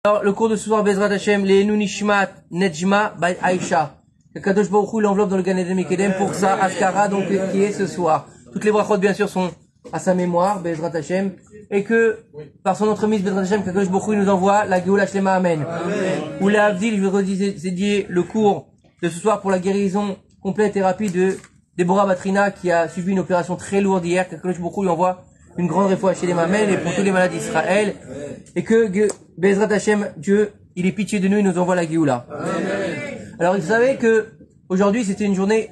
Alors, le cours de ce soir, Bezrat Hashem, les Nunishmat, Nejma, by Aïcha. Que Kadosh Baruch Hu l'enveloppe dans le Gan Eden Mekedem pour sa Askara, donc, qui est ce soir. Toutes les brachot, bien sûr, sont à sa mémoire, Bezrat Hashem. Et que, par son entremise, Bezrat Hashem, Kadosh Baruch Hu nous envoie la Géoula Shlema, Amen. Ou la Avdil, je voudrais dédier le cours de ce soir pour la guérison complète et rapide de Deborah Batrina, qui a subi une opération très lourde hier. Kadosh Baruch Hu lui envoie une grande réfoua chez les Mamel et pour tous les malades d'Israël. Et que Bezrat Hashem, Dieu, il est pitié de nous, il nous envoie la Géoula. Alors, vous savez que aujourd'hui, c'était une journée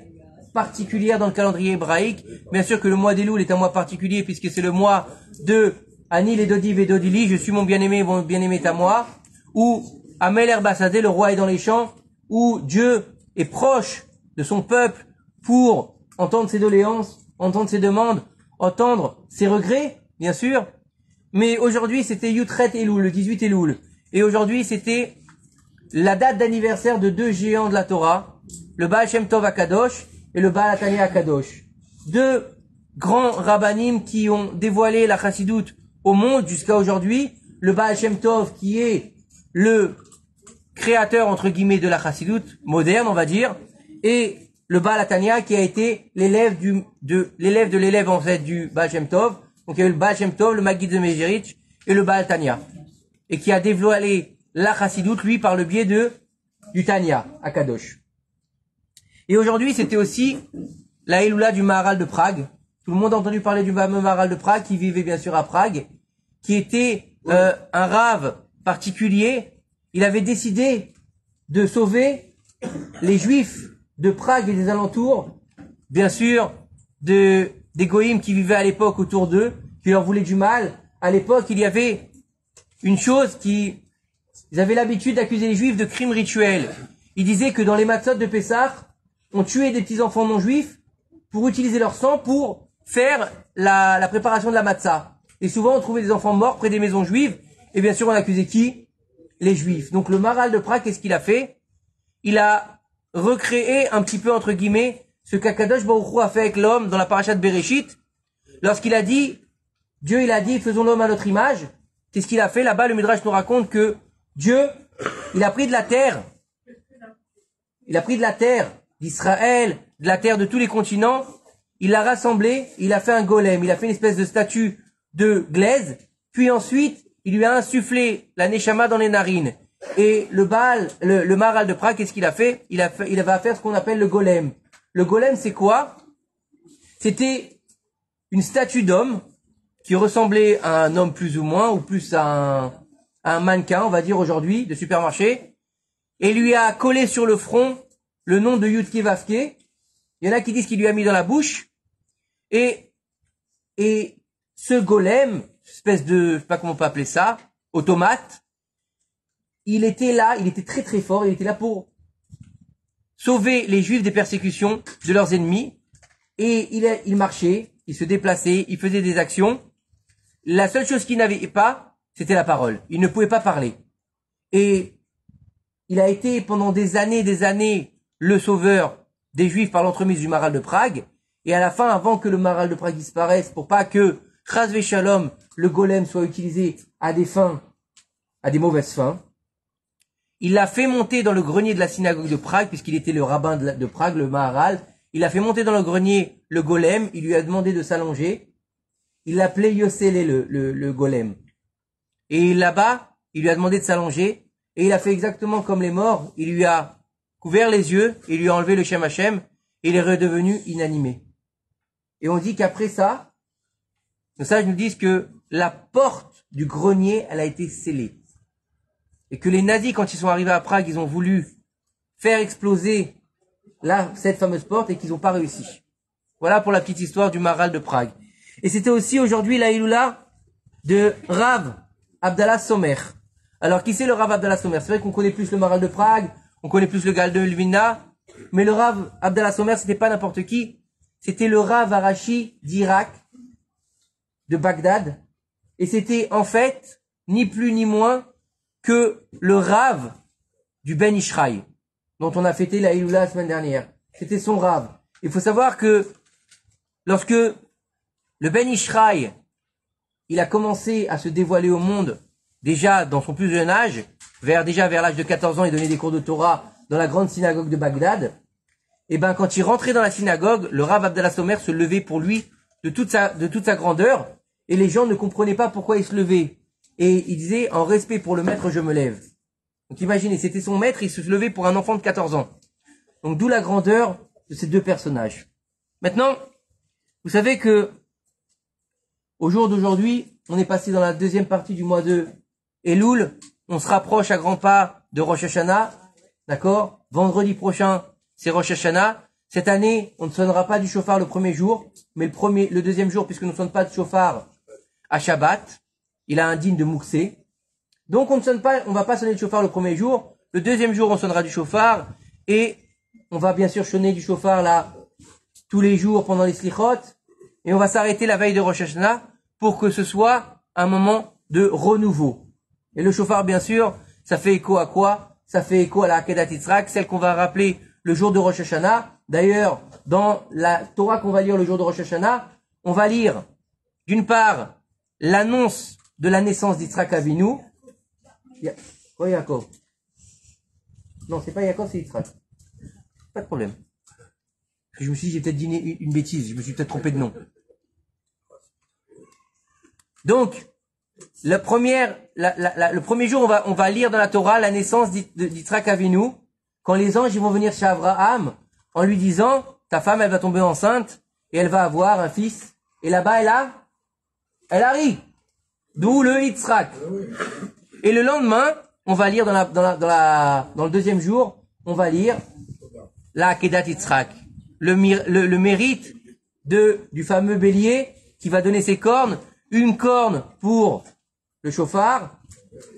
particulière dans le calendrier hébraïque. Bien sûr que le mois d'Elul est un mois particulier puisque c'est le mois de Anil et Dodiv et Dodili, je suis mon bien-aimé est à moi, où Amel Erbasadeh, le roi est dans les champs, où Dieu est proche de son peuple pour entendre ses doléances, entendre ses demandes, entendre ses regrets, bien sûr. Mais aujourd'hui, c'était Yutret Elul, le 18 Elul. Et aujourd'hui, c'était la date d'anniversaire de deux géants de la Torah, le Baal Shem Tov Akadosh et le Baal Atania Akadosh. Deux grands rabbanim qui ont dévoilé la chassidoute au monde jusqu'à aujourd'hui. Le Baal Shem Tov qui est le créateur, entre guillemets, de la chassidoute moderne, on va dire. Et le Baal Atania qui a été l'élève de l'élève en fait du Baal Shem Tov. Donc il y a eu le Baal Shem Tov, le Maggid de Mezheritch et le Baal Tanya. Et qui a dévoilé la chassidoute, lui, par le biais du Tanya, à Kadosh. Et aujourd'hui, c'était aussi la Elula du Maharal de Prague. Tout le monde a entendu parler du Maharal de Prague, qui vivait bien sûr à Prague, qui était un rave particulier. Il avait décidé de sauver les Juifs de Prague et des alentours, bien sûr, des goïms qui vivaient à l'époque autour d'eux, qui leur voulaient du mal. À l'époque, il y avait une chose ils avaient l'habitude d'accuser les Juifs de crimes rituels. Ils disaient que dans les matzot de Pessah, on tuait des petits enfants non juifs pour utiliser leur sang pour faire la préparation de la matzah. Et souvent, on trouvait des enfants morts près des maisons juives. Et bien sûr, on accusait qui? Les Juifs. Donc, le Maharal de Prague, qu'est-ce qu'il a fait? Il a recréé un petit peu, entre guillemets, ce qu'Akadosh Baruch Hu a fait avec l'homme dans la parasha de Bereshit. Lorsqu'il a dit, Dieu, il a dit, faisons l'homme à notre image. Qu'est-ce qu'il a fait? Là-bas, le Midrash nous raconte que Dieu, il a pris de la terre. Il a pris de la terre d'Israël, de la terre de tous les continents. Il l'a rassemblé, il a fait un golem. Il a fait une espèce de statue de glaise. Puis ensuite, il lui a insufflé la neshama dans les narines. Et le Maharal de Prague, qu'est-ce qu'il a fait? Il va faire ce qu'on appelle le golem. Le golem, c'est quoi? C'était une statue d'homme qui ressemblait à un homme plus ou moins, ou plus à un mannequin, on va dire aujourd'hui, de supermarché, et lui a collé sur le front le nom de Yudke Vavke. Il y en a qui disent qu'il lui a mis dans la bouche. Et ce golem, espèce de, je sais pas comment on peut appeler ça, automate, il était là, il était très très fort, il était là pour sauver les Juifs des persécutions de leurs ennemis. Et il marchait, il se déplaçait, il faisait des actions. La seule chose qu'il n'avait pas, c'était la parole. Il ne pouvait pas parler. Et il a été pendant des années, le sauveur des Juifs par l'entremise du Maharal de Prague. Et à la fin, avant que le Maharal de Prague disparaisse, pour pas que, Chas Veshalom, le golem soit utilisé à des mauvaises fins, il l'a fait monter dans le grenier de la synagogue de Prague, puisqu'il était le rabbin de Prague, le Maharal. Il a fait monter dans le grenier le golem, il lui a demandé de s'allonger. Il l'appelait Yossele, le golem. Et là-bas, il lui a demandé de s'allonger, et il a fait exactement comme les morts. Il lui a couvert les yeux, il lui a enlevé le Shem Hashem, et il est redevenu inanimé. Et on dit qu'après ça, nos sages nous disent que la porte du grenier, elle a été scellée. Et que les nazis, quand ils sont arrivés à Prague, ils ont voulu faire exploser cette fameuse porte et qu'ils n'ont pas réussi. Voilà pour la petite histoire du Maharal de Prague. Et c'était aussi aujourd'hui la Ilula de Rav Abdallah Somer. Alors, qui c'est le Rav Abdallah Somer? C'est vrai qu'on connaît plus le Maharal de Prague, on connaît plus le Gal de Lvina, mais le Rav Abdallah Somer, c'était pas n'importe qui. C'était le Rav Arashi d'Irak, de Bagdad. Et c'était, en fait, ni plus ni moins que le Rav du Ben Ishraï, dont on a fêté la Ilula la semaine dernière. C'était son Rav. Il faut savoir que lorsque le Ben Ishraï, il a commencé à se dévoiler au monde déjà dans son plus jeune âge, déjà vers l'âge de 14 ans, il donnait des cours de Torah dans la grande synagogue de Bagdad. Et ben, quand il rentrait dans la synagogue, le Rav Abdallah Somer se levait pour lui de toute sa grandeur, et les gens ne comprenaient pas pourquoi il se levait. Et il disait, en respect pour le maître, je me lève. Donc imaginez, c'était son maître, il se levait pour un enfant de 14 ans. Donc d'où la grandeur de ces deux personnages. Maintenant, vous savez que au jour d'aujourd'hui, on est passé dans la deuxième partie du mois de Elul. On se rapproche à grands pas de Rosh Hashanah. D'accord? Vendredi prochain, c'est Rosh Hashanah. Cette année, on ne sonnera pas du shofar le premier jour, mais le deuxième jour, puisque nous ne sonnons pas de shofar à Shabbat. Il a un digne de Mouxé. Donc on va pas sonner du shofar le premier jour. Le deuxième jour, on sonnera du shofar. Et on va bien sûr sonner du shofar là, tous les jours pendant les slichot. Et on va s'arrêter la veille de Rosh Hashanah pour que ce soit un moment de renouveau. Et le shofar, bien sûr, ça fait écho à quoi? Ça fait écho à la Akedat Yitzhak, celle qu'on va rappeler le jour de Rosh Hashanah. D'ailleurs, dans la Torah qu'on va lire le jour de Rosh Hashanah, on va lire, d'une part, l'annonce de la naissance d'Yitzhak Avinu. Oh, Yaakov. Non, c'est pas Yaakov, c'est Yitzhak. Pas de problème. Je me suis dit, j'ai peut-être dit une bêtise, je me suis peut-être trompé de nom. Donc, le premier jour, on va lire dans la Torah la naissance d'Yitzhak Avinu, quand les anges ils vont venir chez Abraham, en lui disant, ta femme, elle va tomber enceinte, et elle va avoir un fils, et là-bas, elle arrive. D'où le Yitzhak. Et le lendemain, on va lire dans le deuxième jour, on va lire la Akedat Yitzhak. Le mérite du fameux bélier qui va donner ses cornes, une corne pour le shofar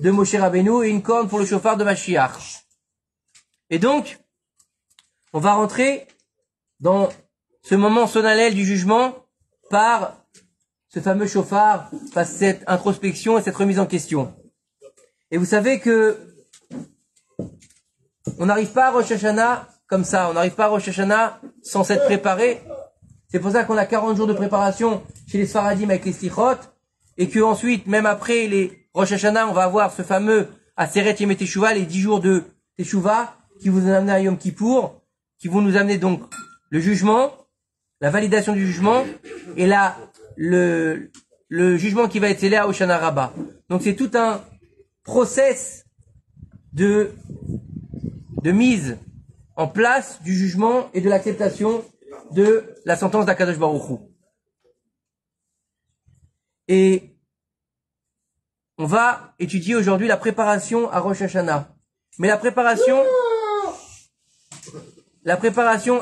de Moshe Rabbeinu et une corne pour le shofar de Mashiach. Et donc, on va rentrer dans ce moment solennel du jugement par ce fameux shofar, par cette introspection et cette remise en question. Et vous savez que on n'arrive pas à Rosh Hashanah comme ça, on n'arrive pas à Rosh Hashanah sans s'être préparé. C'est pour ça qu'on a 40 jours de préparation chez les Sfaradim avec les Slichot, et que ensuite, même après les Rosh Hashanah, on va avoir ce fameux Aseret Yemei Teshuvah, les 10 jours de Teshuvah, qui vous amènent à Yom Kippour, qui vont nous amener donc le jugement, la validation du jugement, et là, le jugement qui va être scellé à Hoshana Rabbah. Donc c'est tout un process de mise en place du jugement et de l'acceptation de la sentence d'Akadosh Baruch Hu. Et on va étudier aujourd'hui la préparation à Rosh Hashanah. Mais la préparation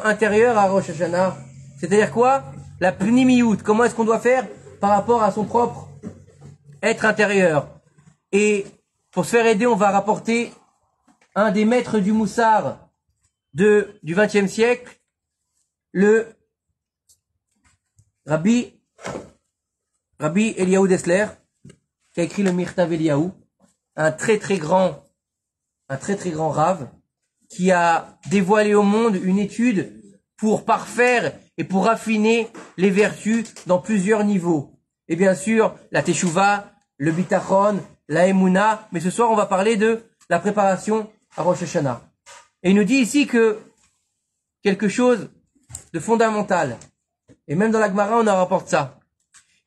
intérieure à Rosh Hashanah, c'est-à-dire quoi? La pnimiyut. Comment est-ce qu'on doit faire par rapport à son propre être intérieur? Et pour se faire aider, on va rapporter un des maîtres du Moussar du XXe siècle, le Rabbi Eliyahu Dessler, qui a écrit le Mirtav Eliyahu, un très très grand rave, qui a dévoilé au monde une étude pour parfaire et pour raffiner les vertus dans plusieurs niveaux. Et bien sûr, la Teshuvah, le Bitachon, la Emouna, mais ce soir on va parler de la préparation à Rosh Hashanah. Et il nous dit ici que quelque chose de fondamental, et même dans la Gemara on en rapporte ça.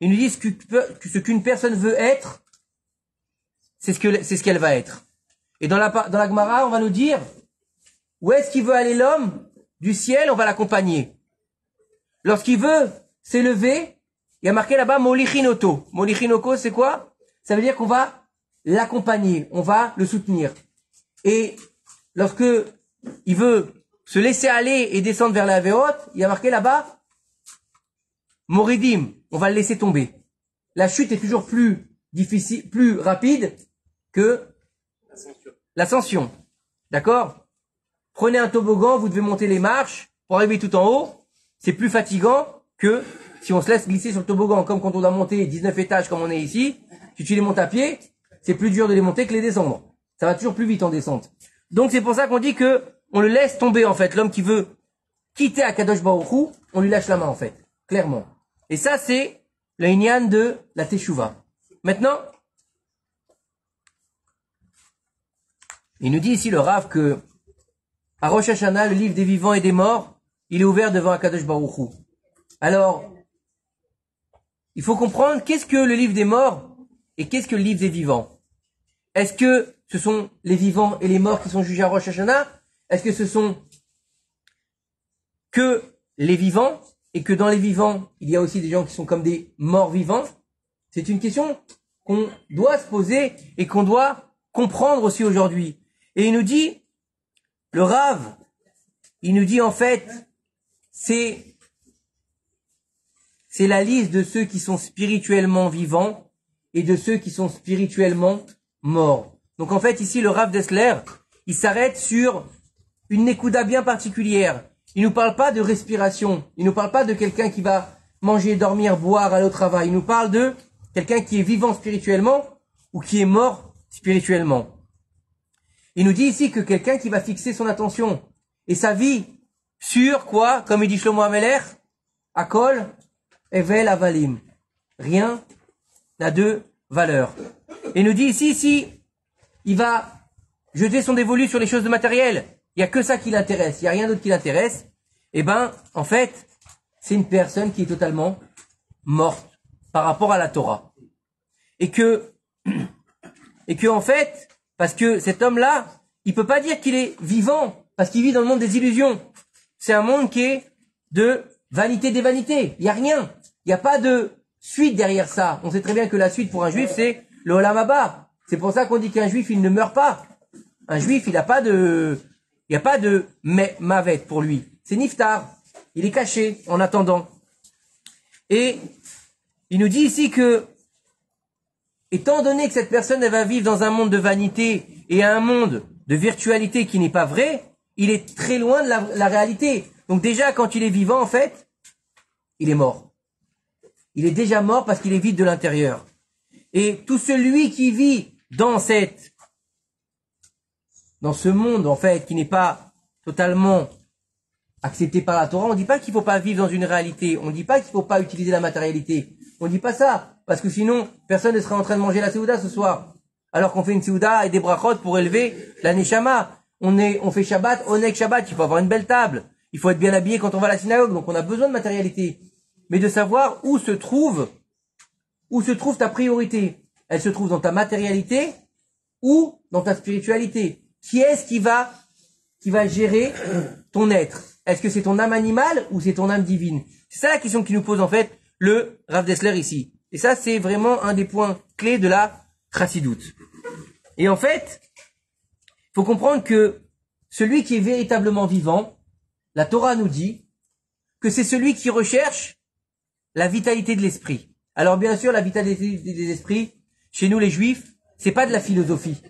Il nous dit que ce qu'une personne veut être, c'est ce qu'elle va être. Et dans la Gemara on va nous dire où est-ce qu'il veut aller l'homme du ciel, on va l'accompagner. Lorsqu'il veut s'élever, il y a marqué là-bas Molichinoto. Molichinoto, c'est quoi? Ça veut dire qu'on va l'accompagner, on va le soutenir. Et lorsque il veut se laisser aller et descendre vers la Vérote, il y a marqué là-bas Moridim, on va le laisser tomber. La chute est toujours plus difficile, plus rapide que l'ascension. D'accord? Prenez un toboggan, vous devez monter les marches pour arriver tout en haut. C'est plus fatigant que si on se laisse glisser sur le toboggan, comme quand on doit monter 19 étages comme on est ici. Si tu les montes à pied, c'est plus dur de les monter que les descendre. Ça va toujours plus vite en descente. Donc c'est pour ça qu'on dit que on le laisse tomber en fait. L'homme qui veut quitter Akadosh Baruch Hu, on lui lâche la main en fait, clairement. Et ça c'est le inyan de la Teshuvah. Maintenant, Il nous dit ici le Rav que à Rosh Hashanah, le livre des vivants et des morts, il est ouvert devant Akadosh Baruch Hu. Alors, il faut comprendre qu'est-ce que le livre des morts et qu'est-ce que le livre des vivants. Est-ce que ce sont les vivants et les morts qui sont jugés à Rosh Hashanah? Est-ce que ce sont que les vivants et que dans les vivants, il y a aussi des gens qui sont comme des morts vivants? C'est une question qu'on doit se poser et qu'on doit comprendre aussi aujourd'hui. Et il nous dit, le Rav, il nous dit en fait, c'est la liste de ceux qui sont spirituellement vivants et de ceux qui sont spirituellement morts. Donc en fait, ici, le Rav Dessler, il s'arrête sur une nekuda bien particulière. Il nous parle pas de respiration. Il nous parle pas de quelqu'un qui va manger, dormir, boire, aller au travail. Il nous parle de quelqu'un qui est vivant spirituellement ou qui est mort spirituellement. Il nous dit ici que quelqu'un qui va fixer son attention et sa vie sur quoi, comme il dit Shlomo Ameler, Akol, Evel, Avalim. Rien n'a de valeur. Et il nous dit ici, si il va jeter son dévolu sur les choses de matériel, il n'y a que ça qui l'intéresse, il n'y a rien d'autre qui l'intéresse, eh ben, en fait, c'est une personne qui est totalement morte par rapport à la Torah. Et que en fait, parce que cet homme-là, il peut pas dire qu'il est vivant, parce qu'il vit dans le monde des illusions. C'est un monde qui est de vanité des vanités. Il n'y a rien. Il n'y a pas de suite derrière ça. On sait très bien que la suite pour un juif, c'est le Olam Haba. C'est pour ça qu'on dit qu'un juif, il ne meurt pas. Un juif, il n'y a pas de mavet pour lui. C'est niftar. Il est caché en attendant. Et il nous dit ici que, étant donné que cette personne, elle va vivre dans un monde de vanité et un monde de virtualité qui n'est pas vrai, il est très loin de la réalité. Donc déjà, quand il est vivant, en fait, il est mort. Il est déjà mort parce qu'il est vide de l'intérieur. Et tout celui qui vit dans ce monde, en fait, qui n'est pas totalement accepté par la Torah, on ne dit pas qu'il ne faut pas vivre dans une réalité. On ne dit pas qu'il ne faut pas utiliser la matérialité. On ne dit pas ça. Parce que sinon, personne ne sera en train de manger la Seouda ce soir. Alors qu'on fait une Seouda et des brachot pour élever la Neshama. On fait Shabbat, Onek Shabbat. Il faut avoir une belle table. Il faut être bien habillé quand on va à la synagogue. Donc on a besoin de matérialité. Mais de savoir où se trouve ta priorité. Elle se trouve dans ta matérialité ou dans ta spiritualité. Qui est-ce qui va gérer ton être? Est-ce que c'est ton âme animale ou c'est ton âme divine? C'est ça la question qui nous pose en fait le Rav Dessler ici. Et ça, c'est vraiment un des points clés de la chassidoute. Et en fait, il faut comprendre que celui qui est véritablement vivant, la Torah nous dit que c'est celui qui recherche la vitalité de l'esprit. Alors bien sûr, la vitalité des esprits, chez nous les juifs, c'est pas de la philosophie.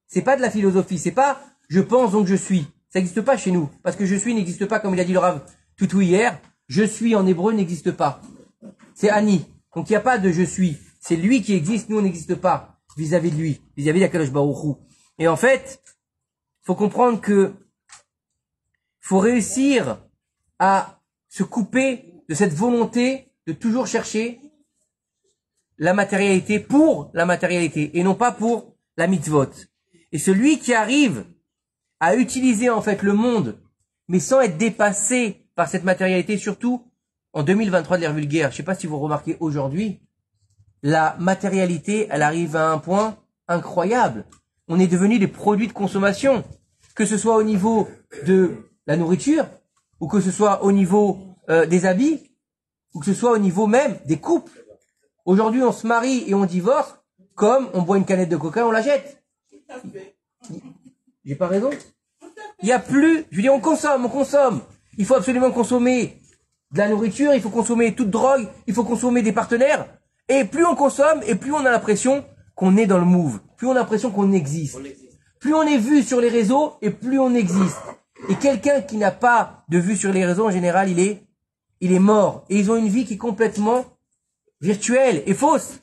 C'est pas de la philosophie, c'est pas je pense donc je suis. Ça n'existe pas chez nous. Parce que je suis n'existe pas, comme il a dit le Rav Toutou hier. Je suis en hébreu n'existe pas. C'est Ani. Donc il n'y a pas de je suis. C'est lui qui existe, nous on n'existe pas vis-à-vis de lui, vis-à-vis d'Akadosh Baruch Hu. Et en fait, faut comprendre que faut réussir à se couper de cette volonté de toujours chercher la matérialité pour la matérialité et non pas pour la mitzvot. Et celui qui arrive à utiliser en fait le monde, mais sans être dépassé par cette matérialité, surtout en 2023 de l'ère vulgaire. Je sais pas si vous remarquez aujourd'hui, la matérialité, elle arrive à un point incroyable. On est devenu des produits de consommation, que ce soit au niveau de la nourriture, ou que ce soit au niveau des habits, ou que ce soit au niveau même des couples. Aujourd'hui, on se marie et on divorce, comme on boit une canette de coca, on la jette. J'ai pas raison? Il y a plus, je veux dire, on consomme. Il faut absolument consommer de la nourriture, il faut consommer toute drogue, il faut consommer des partenaires. Et plus on consomme, et plus on a l'impression qu'on est dans le move. Plus on a l'impression qu'on existe. Plus on est vu sur les réseaux, et plus on existe. Et quelqu'un qui n'a pas de vue sur les réseaux, en général, il est mort. Et ils ont une vie qui est complètement virtuelle et fausse.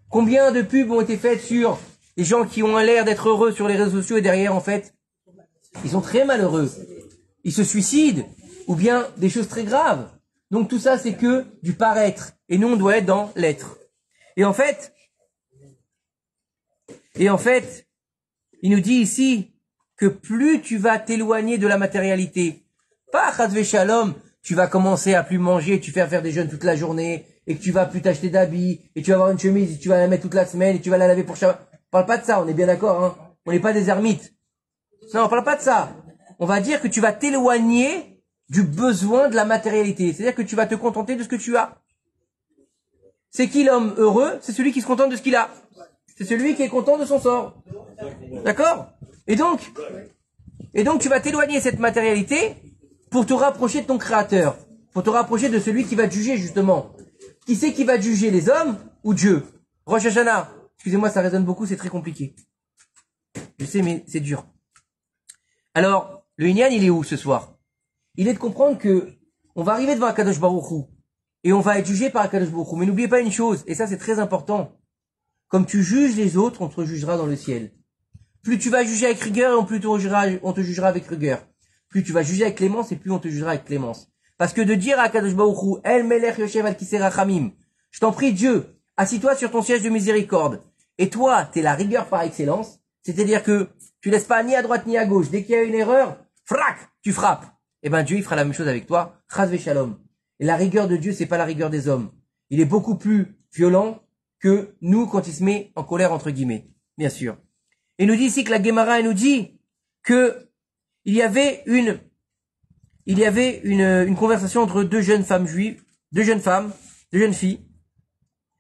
Combien de pubs ont été faites sur les gens qui ont l'air d'être heureux sur les réseaux sociaux et derrière, en fait, ils sont très malheureux. Ils se suicident, ou bien des choses très graves. Donc tout ça, c'est que du paraître. Et nous, on doit être dans l'être. Et en fait, il nous dit ici que plus tu vas t'éloigner de la matérialité. Pas chas shalom, tu vas commencer à plus manger, tu vas faire des jeûnes toute la journée, et que tu vas plus t'acheter d'habits, et tu vas avoir une chemise, et tu vas la mettre toute la semaine, et tu vas la laver pour Shabbat. On parle pas de ça, on est bien d'accord, hein. On n'est pas des ermites. Non, on parle pas de ça. On va dire que tu vas t'éloigner du besoin de la matérialité. C'est-à-dire que tu vas te contenter de ce que tu as. C'est qui l'homme heureux? C'est celui qui se contente de ce qu'il a. C'est celui qui est content de son sort. D'accord? Et donc, tu vas t'éloigner de cette matérialité pour te rapprocher de ton créateur. Pour te rapprocher de celui qui va te juger, justement. Qui c'est qui va te juger, les hommes ou Dieu? Rosh Hashanah. Excusez-moi, ça résonne beaucoup, c'est très compliqué. Je sais, mais c'est dur. Alors, le Inyan, il est où ce soir? Il est de comprendre que on va arriver devant Akadosh Baruch Hu et on va être jugé par Akadosh Baruch Hu. Mais n'oubliez pas une chose, et ça c'est très important. Comme tu juges les autres, on te jugera dans le ciel. Plus tu vas juger avec rigueur, et plus on te jugera avec rigueur. Plus tu vas juger avec clémence, et plus on te jugera avec clémence. Parce que de dire à Akadosh Baruch Hu, El Melech Yoshev al Kisei Rachamim, je t'en prie Dieu, assis-toi sur ton siège de miséricorde, et toi, t'es la rigueur par excellence, c'est-à-dire que tu laisses pas ni à droite ni à gauche. Dès qu'il y a une erreur, frac, tu frappes. Eh ben Dieu, il fera la même chose avec toi. Chas v'shalom. Et la rigueur de Dieu, c'est pas la rigueur des hommes. Il est beaucoup plus violent que nous quand il se met en colère, entre guillemets. Bien sûr. Et il nous dit ici que la Gemara, elle nous dit que il y avait une conversation entre deux jeunes femmes juives, deux jeunes filles,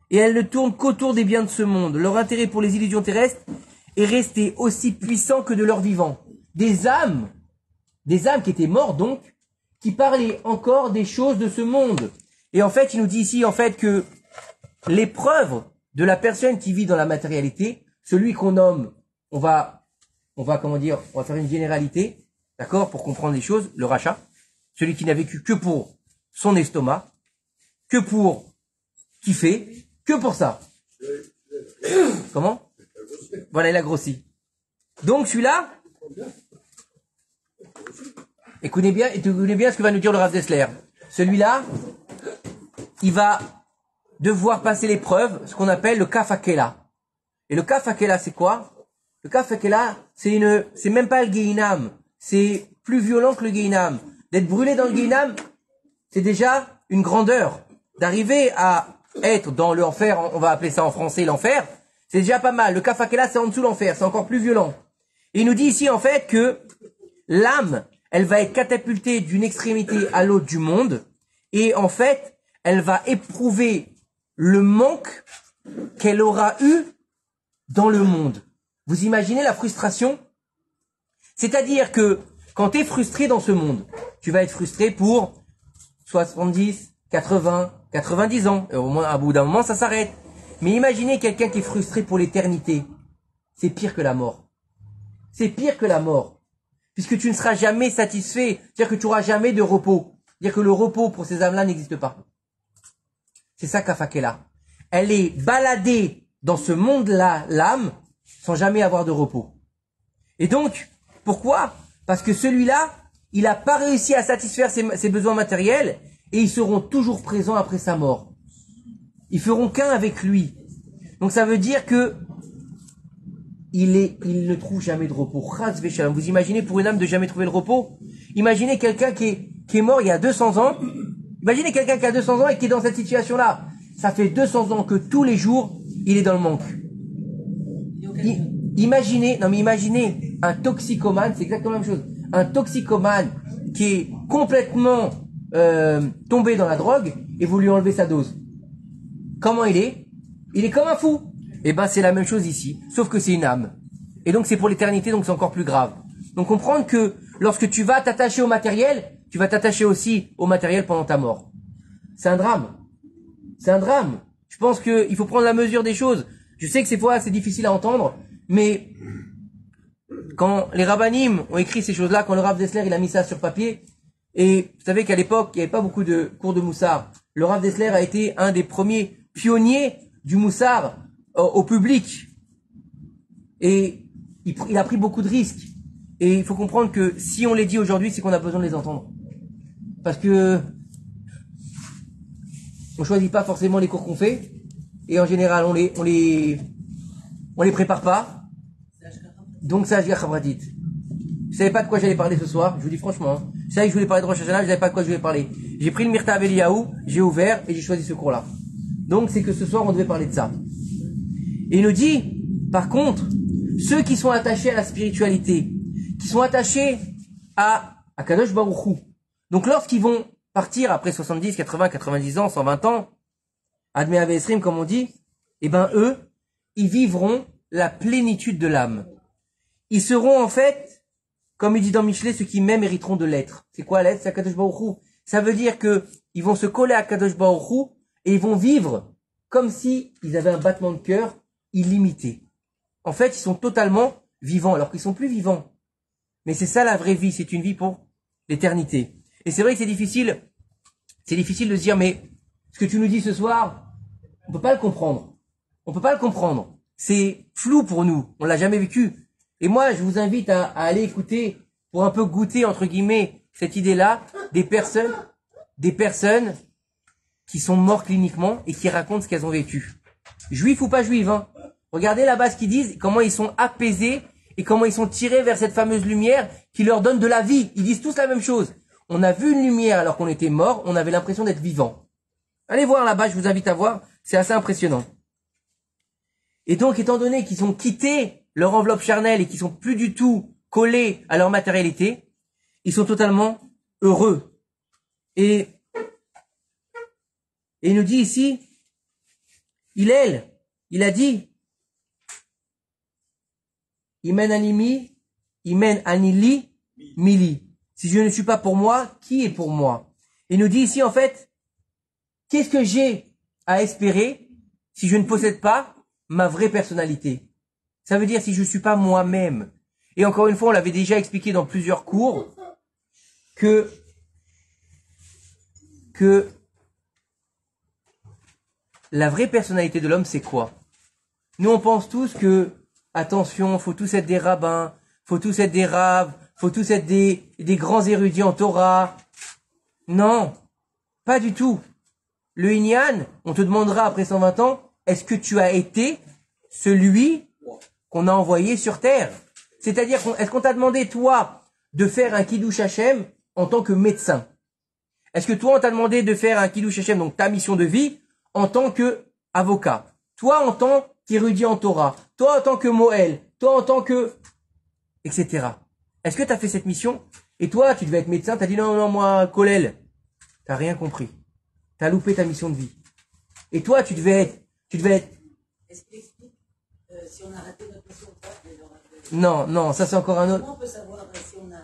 et elles ne tournent qu'autour des biens de ce monde. Leur intérêt pour les illusions terrestres est resté aussi puissant que de leur vivant. Des âmes qui étaient mortes donc, qui parlaient encore des choses de ce monde. Et en fait, il nous dit ici, en fait, que l'épreuve de la personne qui vit dans la matérialité, celui qu'on nomme, on va faire une généralité, d'accord, pour comprendre les choses, le rachat, celui qui n'a vécu que pour son estomac, que pour kiffer, que pour ça. Comment? Voilà, il a grossi. Donc celui-là, écoutez bien ce que va nous dire le Rav Dessler. Celui-là, il va devoir passer l'épreuve, ce qu'on appelle le kafakela. Et le kafakela, c'est quoi? Le kafakela, c'est même pas le Gehinam. C'est plus violent que le Gehinam. D'être brûlé dans le Gehinam, c'est déjà une grandeur. D'arriver à être dans l'enfer, on va appeler ça en français l'enfer, c'est déjà pas mal. Le kafakela, c'est en dessous l'enfer, c'est encore plus violent. Et il nous dit ici, en fait, que l'âme, elle va être catapultée d'une extrémité à l'autre du monde, et en fait, elle va éprouver le manque qu'elle aura eu dans le monde. Vous imaginez la frustration? C'est-à-dire que quand tu es frustré dans ce monde, tu vas être frustré pour 70, 80, 90 ans. Et à bout d'un moment, ça s'arrête. Mais imaginez quelqu'un qui est frustré pour l'éternité. C'est pire que la mort. C'est pire que la mort. Puisque tu ne seras jamais satisfait. C'est-à-dire que tu n'auras jamais de repos. C'est-à-dire que le repos pour ces âmes-là n'existe pas. C'est ça Kafakela. Elle est baladée dans ce monde-là, l'âme, sans jamais avoir de repos. Et donc, pourquoi? Parce que celui-là, il n'a pas réussi à satisfaire ses besoins matériels et ils seront toujours présents après sa mort. Ils feront qu'un avec lui. Donc ça veut dire que il ne trouve jamais de repos. Vous imaginez pour une âme de jamais trouver le repos? Imaginez quelqu'un qui est mort il y a 200 ans. Imaginez quelqu'un qui a 200 ans et qui est dans cette situation-là. Ça fait 200 ans que tous les jours, il est dans le manque. Imaginez un toxicomane, c'est exactement la même chose. Un toxicomane qui est complètement tombé dans la drogue et vous lui enlevez sa dose. Comment il est? Il est comme un fou. Eh ben c'est la même chose ici, sauf que c'est une âme. Et donc c'est pour l'éternité, donc c'est encore plus grave. Donc comprendre que lorsque tu vas t'attacher au matériel, tu vas t'attacher aussi au matériel pendant ta mort. C'est un drame. C'est un drame. Je pense qu'il faut prendre la mesure des choses. Je sais que ces fois c'est difficile à entendre, mais quand les rabbanim ont écrit ces choses-là, quand le Rav Dessler il a mis ça sur papier, et vous savez qu'à l'époque il n'y avait pas beaucoup de cours de Moussar. Le Rav Dessler a été un des premiers pionniers du Moussar au public. Et il a pris beaucoup de risques. Et il faut comprendre que si on les dit aujourd'hui, c'est qu'on a besoin de les entendre. Parce que on choisit pas forcément les cours qu'on fait. Et en général, on les prépare pas. Donc ça, je dis à Khabradit. savais pas de quoi j'allais parler ce soir, je vous dis franchement. Hein. Je savais que je voulais parler de Rosh Hashanah, je savais pas de quoi je voulais parler. J'ai pris le Mirta Eliyahu, j'ai ouvert et j'ai choisi ce cours-là. Donc c'est que ce soir on devait parler de ça. Et il nous dit, par contre, ceux qui sont attachés à la spiritualité, qui sont attachés à Kadosh Baruch Hu. Donc lorsqu'ils vont partir après 70, 80, 90 ans, 120 ans, Admé Avesrim comme on dit, eh ben eux, ils vivront la plénitude de l'âme. Ils seront en fait, comme il dit dans Michelet, ceux qui m'aiment hériteront de l'être. C'est quoi l'être? C'est Kadosh Baruch Hu. Ça veut dire que ils vont se coller à Kadosh Baruch Hu et ils vont vivre comme si ils avaient un battement de cœur illimité. En fait, ils sont totalement vivants, alors qu'ils sont plus vivants. Mais c'est ça la vraie vie, c'est une vie pour l'éternité. Et c'est vrai que c'est difficile de se dire, mais ce que tu nous dis ce soir, on peut pas le comprendre. On peut pas le comprendre. C'est flou pour nous, on l'a jamais vécu. Et moi, je vous invite à aller écouter, pour un peu goûter, entre guillemets, cette idée-là, des personnes qui sont mortes cliniquement et qui racontent ce qu'elles ont vécu. Juifs ou pas juifs, hein. Regardez là-bas ce qu'ils disent, comment ils sont apaisés et comment ils sont tirés vers cette fameuse lumière qui leur donne de la vie. Ils disent tous la même chose. On a vu une lumière alors qu'on était mort, on avait l'impression d'être vivant. Allez voir là-bas, je vous invite à voir, c'est assez impressionnant. Et donc, étant donné qu'ils ont quitté leur enveloppe charnelle et qu'ils sont plus du tout collés à leur matérialité, ils sont totalement heureux. Et il nous dit ici, il a dit, Imen animi, Imen anili, mili. Si je ne suis pas pour moi, qui est pour moi? Il nous dit ici, en fait, qu'est-ce que j'ai à espérer si je ne possède pas ma vraie personnalité? Ça veut dire si je ne suis pas moi-même. Et encore une fois, on l'avait déjà expliqué dans plusieurs cours, que la vraie personnalité de l'homme, c'est quoi? Nous, on pense tous que, attention, faut tous être des rabbins, faut tous être des raves, faut tous être des grands érudits en Torah. Non, pas du tout. Le Inyan, on te demandera après 120 ans, est-ce que tu as été celui qu'on a envoyé sur terre? C'est-à-dire, est-ce qu'on t'a demandé, toi, de faire un Kiddush Hashem en tant que médecin? Est-ce que toi, on t'a demandé de faire un Kiddush Hashem, donc ta mission de vie, en tant que avocat? Toi, en tant qu'érudit en Torah? Toi, en tant que Moël? Toi, en tant que... etc. Est-ce que tu as fait cette mission? Et toi, tu devais être médecin, t'as dit non, moi, Kolel. T'as rien compris. T'as loupé ta mission de vie. Et toi, tu devais être... Est-ce qu'il explique si on a raté notre mission ou pas? Non, ça c'est encore un autre... Comment on peut savoir si on a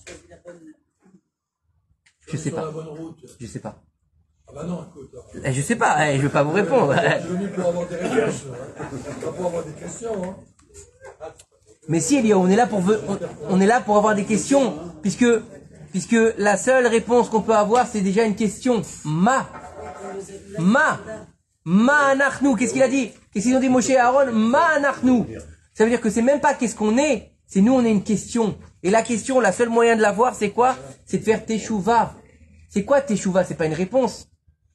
choisi la bonne... Je sais pas. La bonne route. Je sais pas. Ah bah non, écoute. Je sais pas, je veux pas vous répondre. Je suis venu pour avoir des réponses, pas pour avoir des questions. Hein. Mais si, Elia, on est là pour avoir des questions, puisque la seule réponse qu'on peut avoir, c'est déjà une question. Ma anachnu. Qu'est-ce qu'il a dit? Qu'est-ce qu'ils ont dit Moshe et Aaron? Ma anachnu. Ça veut dire que c'est même pas qu'est-ce qu'on est, c'est nous on est une question. Et la question, la seule moyen de l'avoir, c'est quoi? C'est de faire teshuva. C'est quoi teshuva? C'est pas une réponse.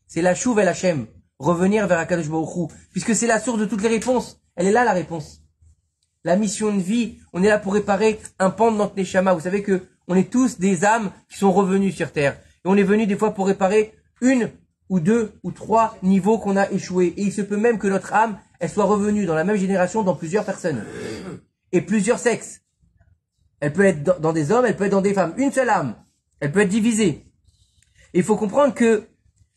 C'est la chouv el Hashem. Revenir vers Akadosh Baruch Hu. Puisque c'est la source de toutes les réponses. Elle est là la réponse. La mission de vie, on est là pour réparer un pan de notre neshama. Vous savez que on est tous des âmes qui sont revenues sur terre. Et on est venu des fois pour réparer une ou deux ou trois niveaux qu'on a échoués. Et il se peut même que notre âme, elle soit revenue dans la même génération dans plusieurs personnes. Et plusieurs sexes. Elle peut être dans des hommes, elle peut être dans des femmes. Une seule âme. Elle peut être divisée. Et il faut comprendre que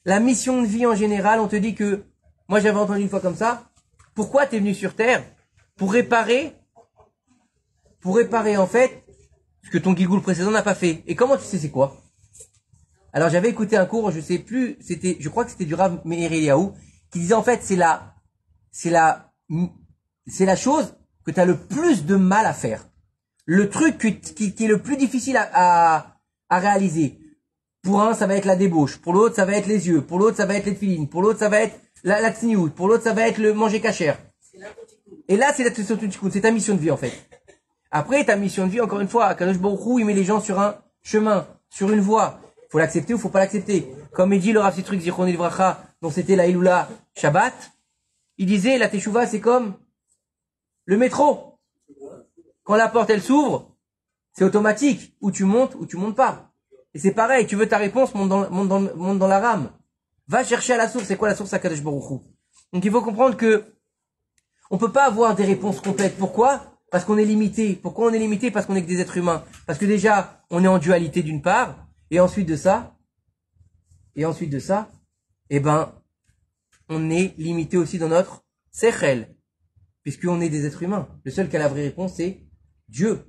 la mission de vie en général, on te dit que, moi j'avais entendu une fois comme ça, pourquoi t'es venu sur terre? Pour réparer en fait, ce que ton guigoul précédent n'a pas fait. Et comment tu sais c'est quoi? Alors j'avais écouté un cours, je sais plus, je crois que c'était du Rav Meir Eliyahu, qui disait en fait c'est la chose que tu as le plus de mal à faire. Le truc qui est le plus difficile à réaliser. Pour un, ça va être la débauche. Pour l'autre, ça va être les yeux. Pour l'autre, ça va être les tefilines. Pour l'autre, ça va être la tsniout. Pour l'autre, ça va être le manger cachère. Et là, c'est ta mission de vie, en fait. Après, ta mission de vie, encore une fois, Kadosh Baruch Hu, il met les gens sur un chemin, sur une voie. Faut l'accepter ou faut pas l'accepter. Comme il dit le Rav Sitruk Zichron Livracha, dont c'était la Iloula Shabbat, il disait, la teshuva, c'est comme le métro. Quand la porte, elle s'ouvre, C'est automatique. Ou tu montes pas. Et c'est pareil, tu veux ta réponse, monte dans la rame. Va chercher à la source. C'est quoi la source à Kadosh Baruch Hu? Donc il faut comprendre que on peut pas avoir des réponses complètes. Pourquoi? Parce qu'on est limité. Pourquoi on est limité? Parce qu'on est que des êtres humains. Parce que déjà, on est en dualité d'une part, et ensuite de ça, eh ben, on est limité aussi dans notre sechel, puisqu'on est des êtres humains. Le seul qui a la vraie réponse, c'est Dieu.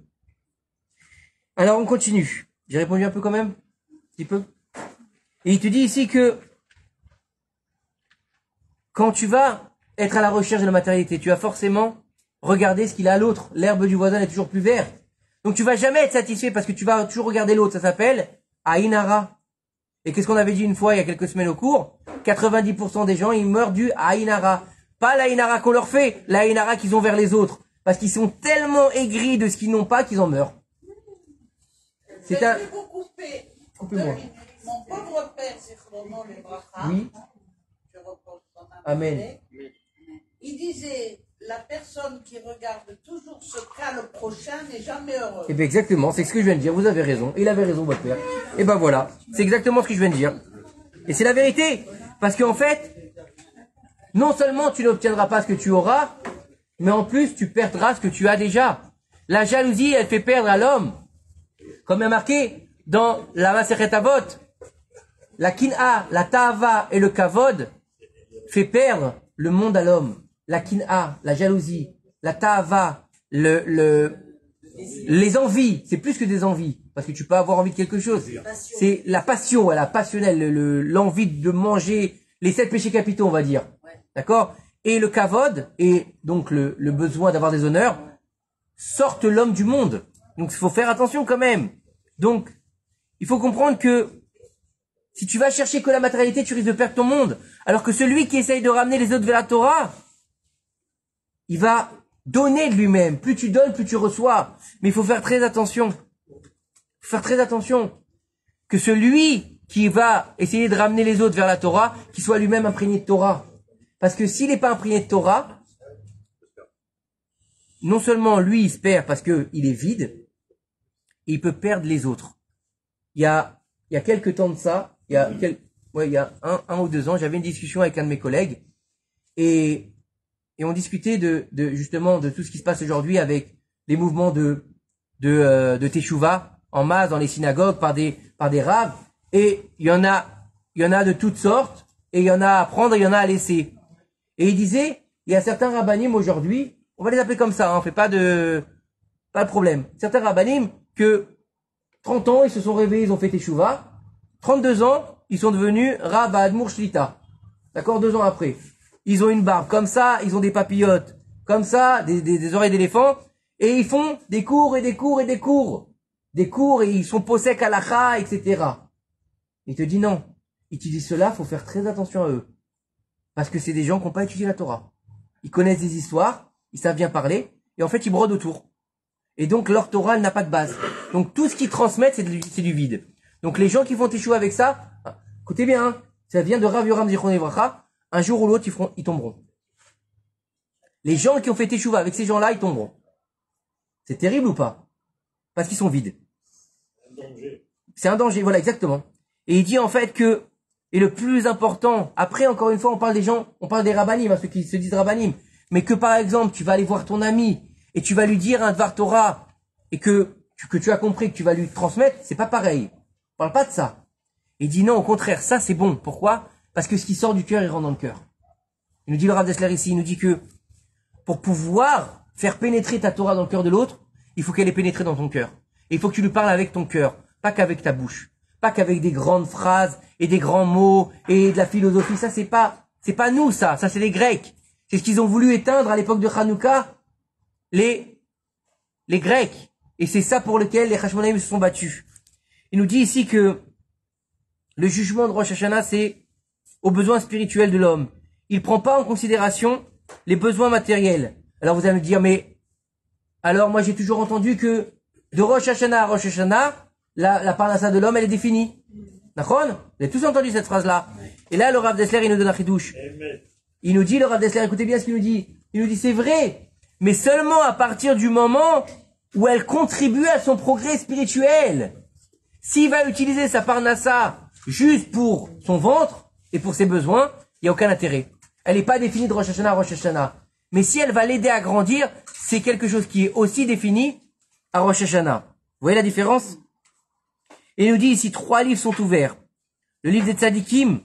Alors on continue. J'ai répondu un peu quand même? Un petit peu? Et il te dit ici que quand tu vas être à la recherche de la matérialité, tu vas forcément regarder ce qu'il a à l'autre. L'herbe du voisin est toujours plus verte. Donc tu vas jamais être satisfait parce que tu vas toujours regarder l'autre. Ça s'appelle Aïnara. Et qu'est-ce qu'on avait dit une fois il y a quelques semaines au cours? 90% des gens, ils meurent du Aïnara. Pas l'Aïnara qu'on leur fait, l'Aïnara qu'ils ont vers les autres. Parce qu'ils sont tellement aigris de ce qu'ils n'ont pas qu'ils en meurent. C'est un... Coupez-moi. Mon pauvre père, c'est Chrono le Bracha. Oui. Je repose son âme. Amen. Il disait, la personne qui regarde toujours ce qu'a le prochain n'est jamais heureuse. Et bien exactement, c'est ce que je viens de dire, vous avez raison. Il avait raison, votre père. Et ben voilà, c'est exactement ce que je viens de dire. Et c'est la vérité. Parce qu'en fait, non seulement tu n'obtiendras pas ce que tu auras, mais en plus tu perdras ce que tu as déjà. La jalousie, elle fait perdre à l'homme. Comme il y a marqué dans la Masechet Avot, la kin'a, la ta'ava et le kavod fait perdre le monde à l'homme. La kin'a, la jalousie, la ta'ava, les envies, c'est plus que des envies, parce que tu peux avoir envie de quelque chose. C'est la passion, la passionnelle, l'envie de manger, les 7 péchés capitaux, on va dire. D'accord? Et le kavod, et donc le besoin d'avoir des honneurs, sortent l'homme du monde. Donc il faut faire attention quand même. Donc, il faut comprendre que si tu vas chercher que la matérialité, tu risques de perdre ton monde. Alors que celui qui essaye de ramener les autres vers la Torah, il va donner de lui-même. Plus tu donnes, plus tu reçois. Mais il faut faire très attention. Faire très attention. Que celui qui va essayer de ramener les autres vers la Torah, qu'il soit lui-même imprégné de Torah. Parce que s'il n'est pas imprégné de Torah, non seulement lui il se perd parce qu'il est vide, et il peut perdre les autres. Il y a quelques temps de ça, il y a un ou 2 ans, j'avais une discussion avec un de mes collègues, et on discutait justement de tout ce qui se passe aujourd'hui avec les mouvements de Teshuvah en masse dans les synagogues par des rabbes, et il y en a de toutes sortes, et il y en a à prendre et il y en a à laisser. Et il disait, il y a certains rabbanim aujourd'hui, on va les appeler comme ça, on fait pas de problème. Certains rabbanim que 30 ans, ils se sont réveillés, ils ont fait Teshuvah. 32 ans, ils sont devenus Rav Admour Shlita. D'accord, 2 ans après. Ils ont une barbe comme ça, ils ont des papillotes comme ça, des oreilles d'éléphant, et ils font des cours et des cours et des cours. Des cours et ils sont posek halacha, etc. Il te dit non. Il te dit cela, faut faire très attention à eux. Parce que c'est des gens qui n'ont pas étudié la Torah. Ils connaissent des histoires, ils savent bien parler, et en fait ils brodent autour. Et donc leur Torah elle n'a pas de base. Donc tout ce qu'ils transmettent c'est du vide. Donc les gens qui font échouer avec ça, écoutez bien, hein, ça vient de Rav Yoram Zichron Livracha, un jour ou l'autre ils tomberont. Les gens qui ont fait échouer avec ces gens-là, ils tomberont. C'est terrible ou pas? Parce qu'ils sont vides. C'est un danger, voilà exactement. Et il dit en fait que, et le plus important, après encore une fois on parle des gens, on parle des rabbanim, ceux qui se disent rabbanim, mais que par exemple tu vas aller voir ton ami, et tu vas lui dire un Dvar Torah, et que tu as compris que tu vas lui transmettre, c'est pas pareil. On parle pas de ça. Il dit non, au contraire, ça c'est bon. Pourquoi? Parce que ce qui sort du cœur, il rentre dans le cœur. Il nous dit le Rav Dessler ici, il nous dit que pour pouvoir faire pénétrer ta Torah dans le cœur de l'autre, il faut qu'elle ait pénétré dans ton cœur. Et il faut que tu lui parles avec ton cœur, pas qu'avec ta bouche. Pas qu'avec des grandes phrases et des grands mots et de la philosophie. Ça c'est pas nous ça c'est les Grecs. C'est ce qu'ils ont voulu éteindre à l'époque de Hanouka. Les Grecs. Et c'est ça pour lequel les Hashmonaïm se sont battus. Il nous dit ici que le jugement de Rosh Hashanah, c'est aux besoins spirituels de l'homme. Il prend pas en considération les besoins matériels. Alors vous allez me dire, mais, alors moi j'ai toujours entendu que de Rosh Hashanah à Rosh Hashanah, la parnassa de l'homme, elle est définie. D'accord? Vous avez tous entendu cette phrase-là. Et là, le Rav Dessler, il nous donne un chidouche. Il nous dit, le Rav Dessler, écoutez bien ce qu'il nous dit. Il nous dit, c'est vrai. Mais seulement à partir du moment où elle contribue à son progrès spirituel. S'il va utiliser sa parnassa juste pour son ventre et pour ses besoins, il n'y a aucun intérêt. Elle n'est pas définie de Rosh Hashanah à Rosh Hashanah. Mais si elle va l'aider à grandir, c'est quelque chose qui est aussi défini à Rosh Hashanah. Vous voyez la différence? Et il nous dit ici, 3 livres sont ouverts. Le livre des Tzadikim.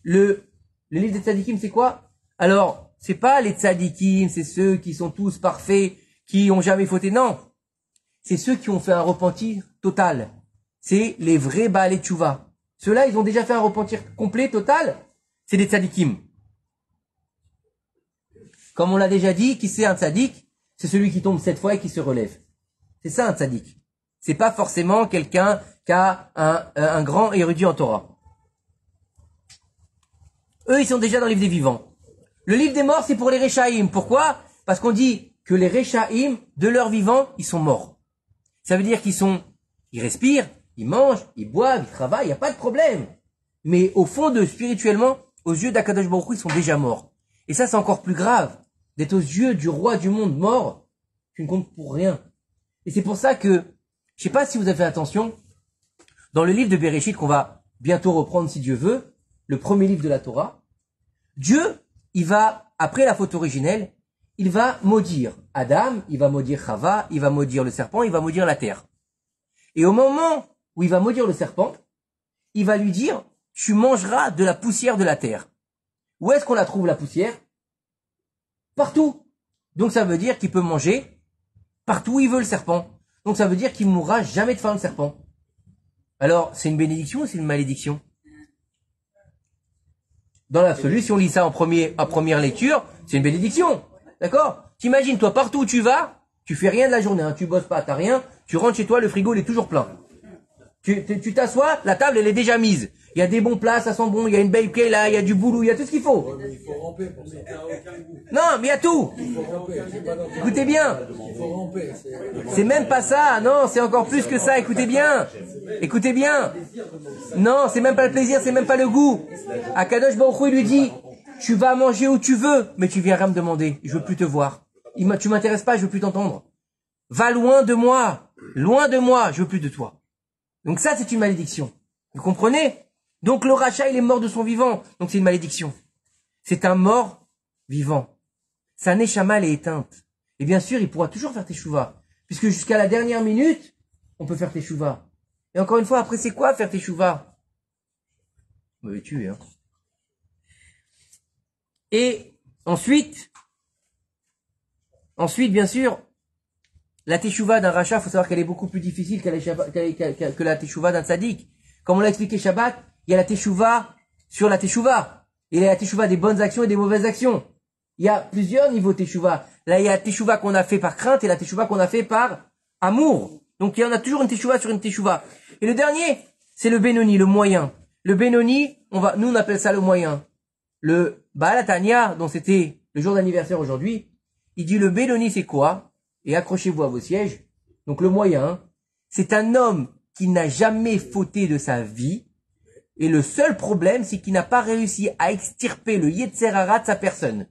Le livre des Tzadikim, c'est quoi? Alors, c'est pas les Tzadikim, c'est ceux qui sont tous parfaits, qui ont jamais fauté. Non. C'est ceux qui ont fait un repentir total. C'est les vrais Baalei Teshuvah. Ceux-là, ils ont déjà fait un repentir complet, total. C'est des Tzadikim. Comme on l'a déjà dit, qui c'est un Tzadik? C'est celui qui tombe 7 fois et qui se relève. C'est ça un Tzadik. C'est pas forcément quelqu'un qui a un grand érudit en Torah. Eux, ils sont déjà dans le livre des vivants. Le livre des morts, c'est pour les Rechaïm. Pourquoi? Parce qu'on dit que les Rechaïm, de leur vivant, ils sont morts. Ça veut dire ils respirent, ils mangent, ils boivent, ils travaillent, il n'y a pas de problème. Mais au fond d'eux, spirituellement, aux yeux d'Akadosh Baruch Hu, ils sont déjà morts. Et ça, c'est encore plus grave. D'être aux yeux du roi du monde mort, tu ne comptes pour rien. Et c'est pour ça que, je sais pas si vous avez fait attention, dans le livre de Bereshit, qu'on va bientôt reprendre si Dieu veut, le premier livre de la Torah, Dieu, il va, après la faute originelle, il va maudire Adam, il va maudire Chava, il va maudire le serpent, il va maudire la terre. Et au moment où il va maudire le serpent, il va lui dire, tu mangeras de la poussière de la terre. Où est-ce qu'on la trouve, la poussière? Partout. Donc ça veut dire qu'il peut manger partout où il veut le serpent. Donc ça veut dire qu'il ne mourra jamais de faim le serpent. Alors, c'est une bénédiction ou c'est une malédiction? Dans l'absolu, si on lit ça en première lecture, c'est une bénédiction. D'accord? T'imagines, toi, partout où tu vas, tu fais rien de la journée, hein, tu bosses pas, t'as rien, tu rentres chez toi, le frigo, il est toujours plein. Tu t'assois, la table, elle est déjà mise. Il y a des bons plats, ça sent bon, il y a une belle clé là, il y a du boulot, il y a tout ce qu'il faut. Mais il faut ramper pour ça. Non, mais il y a tout. Il faut ramper. Écoutez bien. Il faut ramper. C'est même pas ça, non, c'est encore plus que ça, écoutez bien. Écoutez bien. Non, c'est même pas le plaisir, c'est même pas le goût. Akadosh Baruch Hu, il lui dit, tu vas manger où tu veux, mais tu viendras me demander, je veux plus te voir. Tu m'intéresses pas, je veux plus t'entendre. Va loin de moi, je veux plus de toi. Donc ça, c'est une malédiction. Vous comprenez? Donc le rachat, il est mort de son vivant. Donc c'est une malédiction. C'est un mort vivant. Sa neshama, elle est éteinte. Et bien sûr, il pourra toujours faire teshuva. Puisque jusqu'à la dernière minute, on peut faire teshuva. Et encore une fois, après, c'est quoi faire teshuva? Vous m'avez tué, hein. Et ensuite, bien sûr, la teshuva d'un rachat, il faut savoir qu'elle est beaucoup plus difficile que la teshuva d'un tzaddik. Comme on l'a expliqué Shabbat, il y a la teshuva sur la teshuva. Il y a la teshuva des bonnes actions et des mauvaises actions. Il y a plusieurs niveaux de teshuva. Là, il y a la teshuva qu'on a fait par crainte et la teshuva qu'on a fait par amour. Donc, il y en a toujours une teshuva sur une teshuva. Et le dernier, c'est le Benoni, le moyen. Le Benoni, nous on appelle ça le moyen. Le Baal HaTanya, dont c'était le jour d'anniversaire aujourd'hui, il dit le Benoni c'est quoi? Et accrochez-vous à vos sièges. Donc le moyen, c'est un homme qui n'a jamais fauté de sa vie. Et le seul problème, c'est qu'il n'a pas réussi à extirper le Yetzer Hara de sa personne.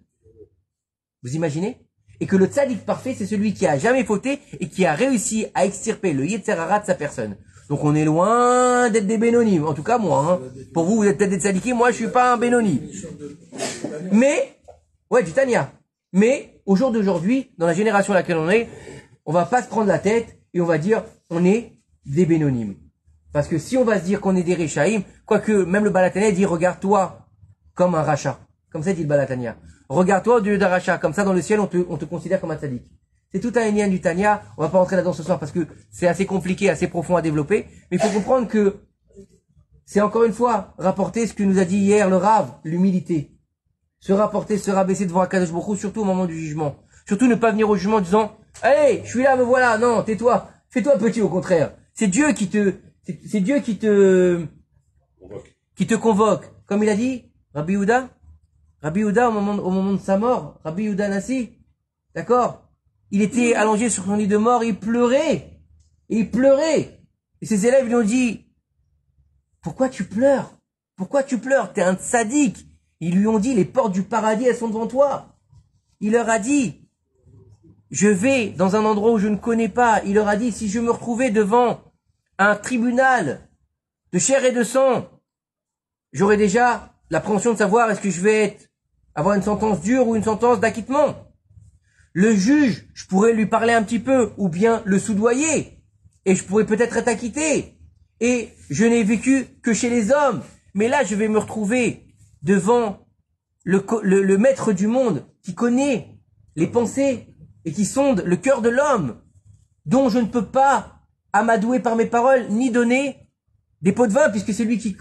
Vous imaginez? Et que le tzaddik parfait, c'est celui qui a jamais fauté et qui a réussi à extirper le Yetzer Hara de sa personne. Donc on est loin d'être des Benoni. En tout cas, moi, hein. Pour vous, vous êtes peut-être des tzaddikim, moi je suis pas un Benoni. Mais, ouais, du Tanya. Mais, au jour d'aujourd'hui, dans la génération à laquelle on va pas se prendre la tête et on va dire, on est des Bénonim. Parce que si on va se dire qu'on est des Rechaïm, quoique même le Baal HaTanya dit, regarde-toi comme un rachat. Comme ça dit le Baal HaTanya. Regarde-toi au lieu d'un rachat. Comme ça, dans le ciel, on te considère comme un tzaddik. C'est tout un lien du Tanya. On va pas rentrer là-dedans ce soir parce que c'est assez compliqué, assez profond à développer. Mais il faut comprendre que c'est encore une fois rapporter ce que nous a dit hier le Rav, l'humilité. Se rapporter, se rabaisser devant Akadosh Baruch Hu, surtout au moment du jugement. Surtout ne pas venir au jugement en disant, allez, je suis là, me voilà. Non, tais-toi. Fais-toi petit, au contraire. C'est Dieu qui te convoque. Comme il a dit, Rabbi Yehuda, au moment de sa mort, Rabbi Yehuda Nassi, d'accord? Il était allongé sur son lit de mort, il pleurait. Et ses élèves lui ont dit, pourquoi tu pleures? Pourquoi tu pleures? T'es un tzaddik. Ils lui ont dit, les portes du paradis, elles sont devant toi. Il leur a dit, je vais dans un endroit où je ne connais pas. Il leur a dit, si je me retrouvais devant un tribunal de chair et de sang, j'aurais déjà l'appréhension de savoir est-ce que je vais avoir une sentence dure ou une sentence d'acquittement. Le juge, je pourrais lui parler un petit peu, ou bien le soudoyer, et je pourrais peut-être être acquitté. Et je n'ai vécu que chez les hommes. Mais là, je vais me retrouver devant le maître du monde, qui connaît les pensées, et qui sonde le cœur de l'homme, dont je ne peux pas amadouer par mes paroles, ni donner des pots de vin, puisque c'est lui qui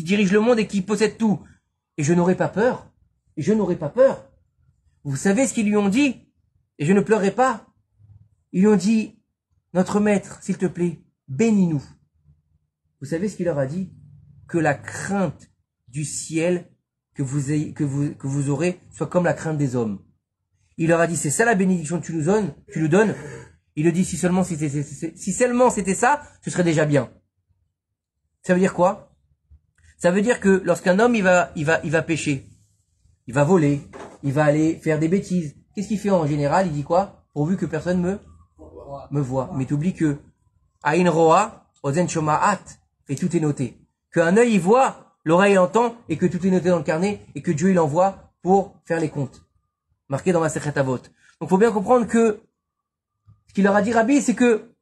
dirige le monde et qui possède tout. Et je n'aurai pas peur. Et je n'aurai pas peur. Vous savez ce qu'ils lui ont dit? Et je ne pleurerai pas. Ils lui ont dit, notre maître, s'il te plaît, bénis-nous. Vous savez ce qu'il leur a dit? Que la crainte du ciel que vous aurez soit comme la crainte des hommes. Il leur a dit, c'est ça la bénédiction que tu nous donnes. Il le dit, si seulement c'était ça, ce serait déjà bien. Ça veut dire quoi? Ça veut dire que lorsqu'un homme, il va pécher, il va voler, il va aller faire des bêtises. Qu'est-ce qu'il fait en général? Il dit quoi? Pourvu que personne me voit. Mais t'oublies que Aïn Roa, Ozen Shoma'at, et tout est noté. Qu'un œil il voit, l'oreille entend, et que tout est noté dans le carnet, et que Dieu il envoie pour faire les comptes. Marqué dans Masechet Avot. Donc faut bien comprendre que ce qu'il leur a dit Rabbi, c'est que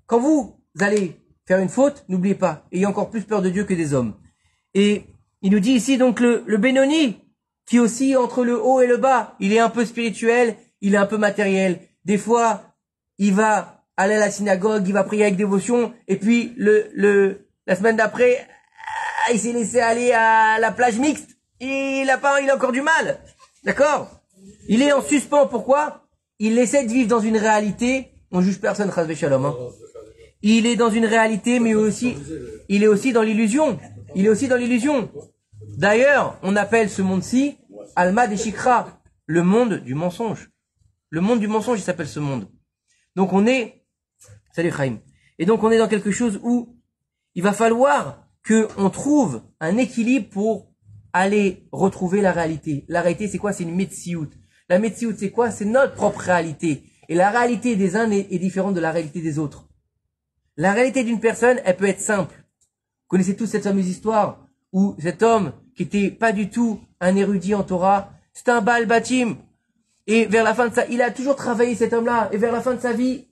quand vous allez faire une faute, n'oubliez pas, ayez encore plus peur de Dieu que des hommes. Et il nous dit ici donc le Benoni, qui aussi entre le haut et le bas, il est un peu spirituel, il est un peu matériel. Des fois, il va aller à la synagogue, il va prier avec dévotion, et puis la semaine d'après, il s'est laissé aller à la plage mixte, et il a encore du mal. D'accord? Il est en suspens, pourquoi? Il essaie de vivre dans une réalité, on juge personne, Chas Shalom, hein. Il est dans une réalité, mais aussi, il est aussi dans l'illusion. Il est aussi dans l'illusion. D'ailleurs, on appelle ce monde-ci Alma de Shikra, le monde du mensonge. Le monde du mensonge, il s'appelle ce monde. Donc salut Chaim. Et donc on est dans quelque chose où il va falloir qu'on trouve un équilibre pour aller retrouver la réalité. La réalité, c'est quoi? C'est une metsiout. La metsiout, c'est quoi? C'est notre propre réalité. Et la réalité des uns est différente de la réalité des autres. La réalité d'une personne, elle peut être simple. Vous connaissez tous cette fameuse histoire où cet homme, qui était pas du tout un érudit en Torah, c'était un Baal Batim. Et vers la fin de il a toujours travaillé cet homme-là. Et vers la fin de sa vie,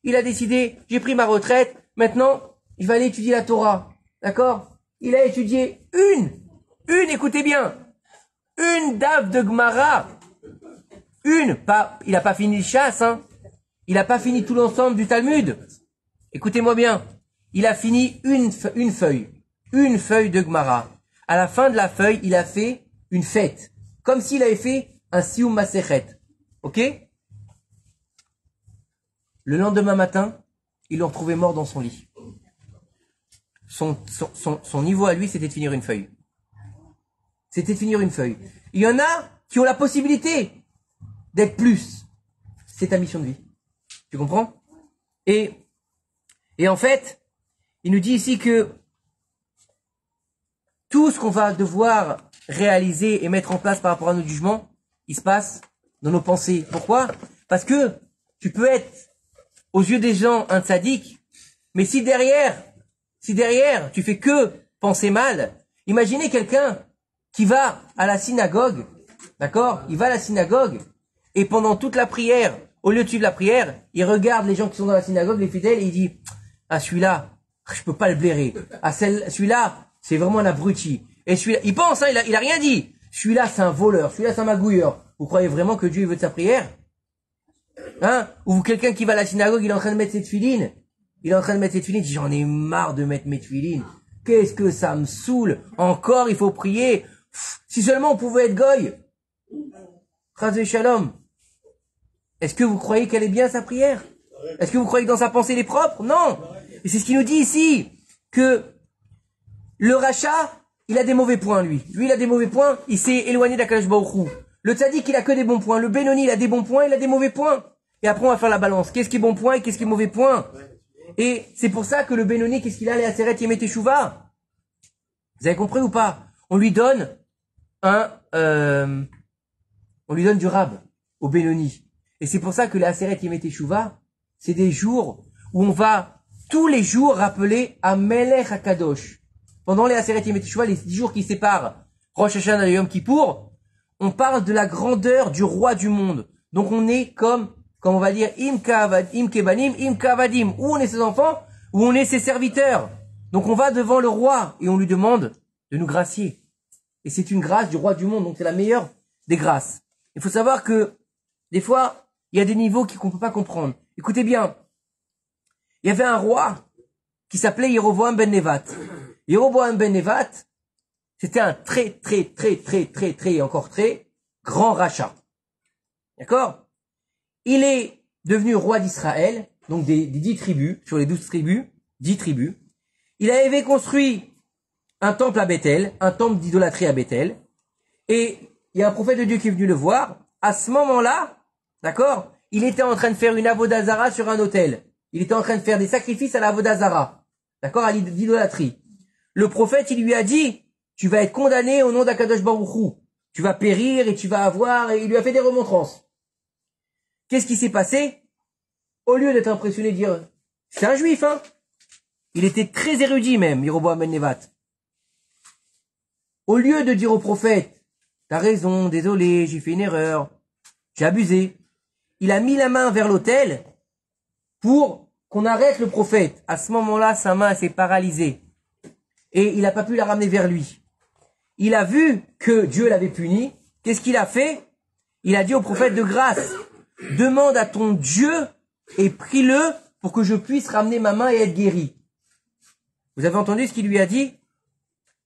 il a décidé, j'ai pris ma retraite, maintenant, je vais aller étudier la Torah. D'accord? Il a étudié écoutez bien, une dave de Gemara. Il a pas fini le chasse, hein. Il a pas fini tout l'ensemble du Talmud. Écoutez-moi bien. Il a fini une feuille de Gemara. À la fin de la feuille, il a fait une fête. Comme s'il avait fait un Siyum Masechet. Ok? Le lendemain matin, ils l'ont retrouvé mort dans son lit. Son niveau à lui, c'était de finir une feuille. Il y en a qui ont la possibilité d'être plus. C'est ta mission de vie. Tu comprends? Et en fait, il nous dit ici que tout ce qu'on va devoir réaliser et mettre en place par rapport à nos jugements, il se passe dans nos pensées. Pourquoi? Parce que tu peux être, aux yeux des gens, un tzaddik, mais si derrière, tu fais que penser mal, imaginez quelqu'un qui va à la synagogue, d'accord? Il va à la synagogue, et pendant toute la prière, au lieu de suivre la prière, il regarde les gens qui sont dans la synagogue, les fidèles, et il dit, ah, celui-là, je peux pas le blairer. Ah, celui-là, c'est vraiment un abruti. Et celui-là, il pense, hein, il a rien dit. Celui-là, c'est un voleur. Celui-là, c'est un magouilleur. Vous croyez vraiment que Dieu veut de sa prière? Hein? Ou quelqu'un qui va à la synagogue, il est en train de mettre ses tefilines. Il dit, j'en ai marre de mettre mes tefilines. Qu'est-ce que ça me saoule? Encore, il faut prier. Si seulement on pouvait être goy. Chas Shalom. Est-ce que vous croyez qu'elle est bien sa prière? Est-ce que vous croyez que dans sa pensée elle est propre? Non. Et c'est ce qu'il nous dit ici, que le rachat, il a des mauvais points, lui. Lui, il a des mauvais points, il s'est éloigné d'Akadosh Baruch Hu. Le tzaddik, il a que des bons points. Le Benoni, il a des bons points, il a des mauvais points. Et après, on va faire la balance. Qu'est-ce qui est bon point et qu'est-ce qui est mauvais point? Et c'est pour ça que le Benoni, qu'est-ce qu'il a, les Aseret Yemei Teshuvah? Vous avez compris ou pas? On lui donne on lui donne du rab, au Benoni. Et c'est pour ça que les Aseret Yemei Teshuvah, c'est des jours où on va tous les jours rappeler à Melech HaKadosh. Pendant les Aseret Yemei Teshuvah, les 10 jours qui séparent Rosh Hashanah et Yom Kippour, on parle de la grandeur du roi du monde. Donc on est comme on va dire, Im Kebanim, Im Kavadim, où on est ses enfants, où on est ses serviteurs. Donc on va devant le roi et on lui demande de nous gracier. Et c'est une grâce du roi du monde, donc c'est la meilleure des grâces. Il faut savoir que, des fois, il y a des niveaux qu'on peut pas comprendre. Écoutez bien, il y avait un roi qui s'appelait Yeroboam ben Nevat. Yeroboam ben Nevat, c'était un très grand rachat. D'accord? Il est devenu roi d'Israël, donc des 10 tribus, sur les 12 tribus, 10 tribus. Il avait construit un temple à Bethel, un temple d'idolâtrie à Bethel, et il y a un prophète de Dieu qui est venu le voir. À ce moment-là, d'accord, il était en train de faire une avodazara sur un autel. Il était en train de faire des sacrifices à la avodazara, d'accord, à l'idolâtrie. Le prophète, il lui a dit, tu vas être condamné au nom d'Akadosh Baruch Hu. Tu vas périr et tu vas avoir, et il lui a fait des remontrances. Qu'est-ce qui s'est passé? Au lieu d'être impressionné de dire, c'est un juif, hein? Il était très érudit même, Yeroboam ben Nevat. Au lieu de dire au prophète, t'as raison, désolé, j'ai fait une erreur, j'ai abusé, il a mis la main vers l'autel pour qu'on arrête le prophète. À ce moment-là, sa main s'est paralysée et il n'a pas pu la ramener vers lui. Il a vu que Dieu l'avait puni. Qu'est-ce qu'il a fait? Il a dit au prophète de grâce, demande à ton Dieu et prie-le pour que je puisse ramener ma main et être guéri. Vous avez entendu ce qu'il lui a dit?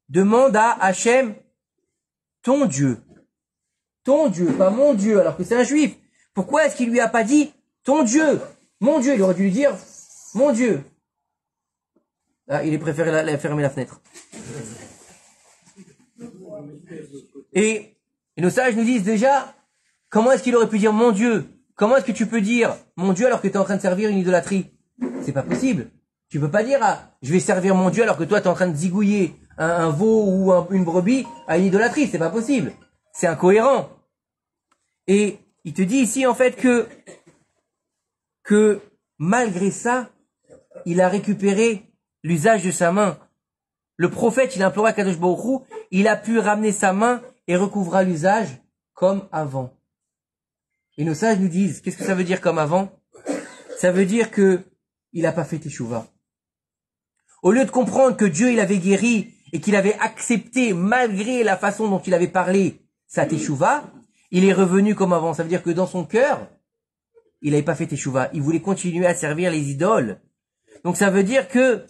Demande à Hachem, ton Dieu. Ton Dieu, pas mon Dieu, alors que c'est un juif. Pourquoi est-ce qu'il lui a pas dit ton Dieu? Mon Dieu, il aurait dû lui dire mon Dieu. Ah, il est préféré fermer la fenêtre. Et nos sages nous disent déjà, comment est-ce qu'il aurait pu dire mon Dieu? Comment est-ce que tu peux dire mon Dieu alors que tu es en train de servir une idolâtrie? C'est pas possible. Tu peux pas dire je vais servir mon Dieu alors que toi tu es en train de zigouiller un veau ou une brebis à une idolâtrie. C'est pas possible. C'est incohérent. Et il te dit ici en fait que malgré ça, il a récupéré l'usage de sa main. Le prophète, il a imploré à Kadosh Baruch Hu, il a pu ramener sa main et recouvra l'usage comme avant. Et nos sages nous disent, qu'est-ce que ça veut dire comme avant? Ça veut dire que il n'a pas fait teshuva. Au lieu de comprendre que Dieu, il avait guéri et qu'il avait accepté, malgré la façon dont il avait parlé, sa teshuva, il est revenu comme avant. Ça veut dire que dans son cœur, il n'avait pas fait teshuva. Il voulait continuer à servir les idoles. Donc ça veut dire que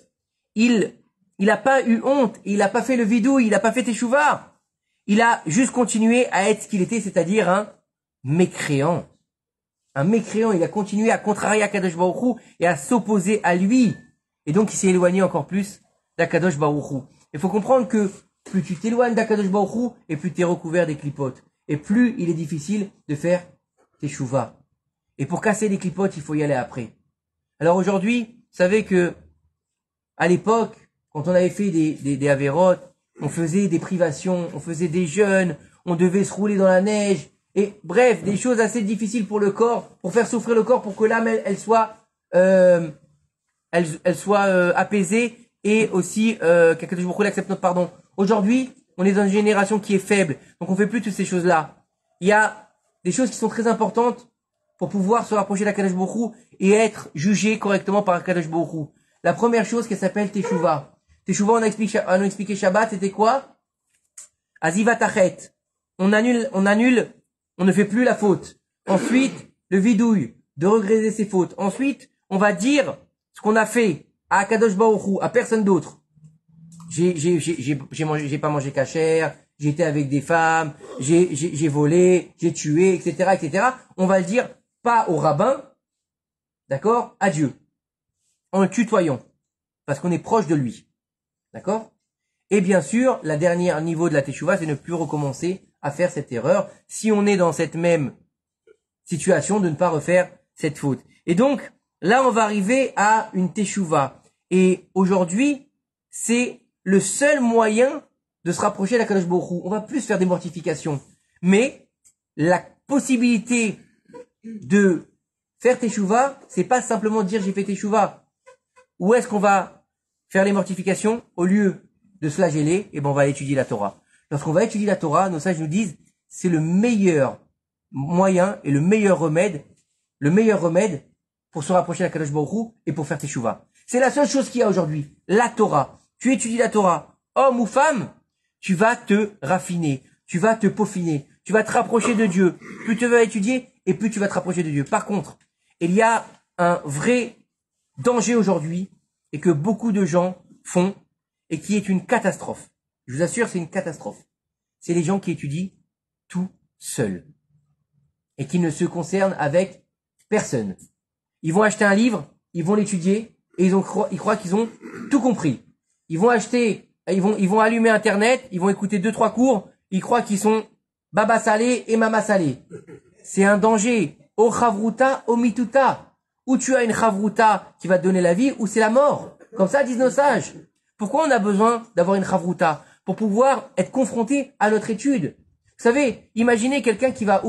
il n'a pas eu honte, il n'a pas fait le vidouille, il n'a pas fait teshuva. Il a juste continué à être ce qu'il était, c'est-à-dire un mécréant. Un mécréant, il a continué à contrarier Akadosh Baruch Hu et à s'opposer à lui. Et donc, il s'est éloigné encore plus d'Akadosh Baruch Hu. Il faut comprendre que plus tu t'éloignes d'Akadosh Baruch Hu, et plus tu es recouvert des clipotes. Et plus il est difficile de faire teshuva. Et pour casser les clipotes, il faut y aller après. Alors aujourd'hui, vous savez que, à l'époque, quand on avait fait des avérotes, on faisait des privations, on faisait des jeûnes, on devait se rouler dans la neige, et bref, des choses assez difficiles pour le corps, pour faire souffrir le corps, pour que l'âme, elle soit apaisée, et aussi, qu'Akadosh Baruch Hu accepte notre pardon. Aujourd'hui, on est dans une génération qui est faible, donc on fait plus toutes ces choses-là. Il y a des choses qui sont très importantes pour pouvoir se rapprocher d'Akadosh Baruch Hu et être jugé correctement par Akadosh Baruch Hu. La première chose qu'elle s'appelle Teshuvah. Teshuvah, on a expliqué Shabbat, c'était quoi? Azivatachet. On annule, on ne fait plus la faute. Ensuite, le vidouille, de regretter ses fautes. Ensuite, on va dire ce qu'on a fait à Akadosh Baruch Hu, à personne d'autre. J'ai pas mangé cachère, j'ai été avec des femmes, j'ai volé, j'ai tué, etc., etc. On va le dire pas au rabbin, d'accord, à Dieu. En le tutoyant. Parce qu'on est proche de lui. D'accord? Et bien sûr, la dernière niveau de la teshuva, c'est ne plus recommencer à faire cette erreur. Si on est dans cette même situation, de ne pas refaire cette faute. Et donc, là, on va arriver à une teshuva. Et aujourd'hui, c'est le seul moyen de se rapprocher d'Akadosh Baruch Hu. On va plus faire des mortifications. Mais, possibilité de faire teshuva, c'est pas simplement dire j'ai fait teshuva. Où est-ce qu'on va faire les mortifications? Au lieu de se flageller, et ben on va étudier la Torah. Lorsqu'on va étudier la Torah, nos sages nous disent, c'est le meilleur moyen et le meilleur remède pour se rapprocher de la Kadosh Baruch Hu et pour faire teshuva. C'est la seule chose qu'il y a aujourd'hui. La Torah. Tu étudies la Torah, homme ou femme, tu vas te raffiner, tu vas te peaufiner, tu vas te rapprocher de Dieu. Plus tu vas étudier, et plus tu vas te rapprocher de Dieu. Par contre, il y a un vrai danger aujourd'hui, et que beaucoup de gens font, et qui est une catastrophe. Je vous assure, c'est une catastrophe. C'est les gens qui étudient tout seuls, et qui ne se concernent avec personne. Ils vont acheter un livre, ils vont l'étudier, et ils croient qu'ils ont tout compris. Ils vont allumer Internet, ils vont écouter 2-3 cours, ils croient qu'ils sont Baba Salé et Mama Salé. C'est un danger. O chavruta, o mituta. Ou tu as une chavruta qui va te donner la vie, ou c'est la mort. Comme ça disent nos sages. Pourquoi on a besoin d'avoir une chavruta? Pour pouvoir être confronté à notre étude. Vous savez, imaginez quelqu'un qui va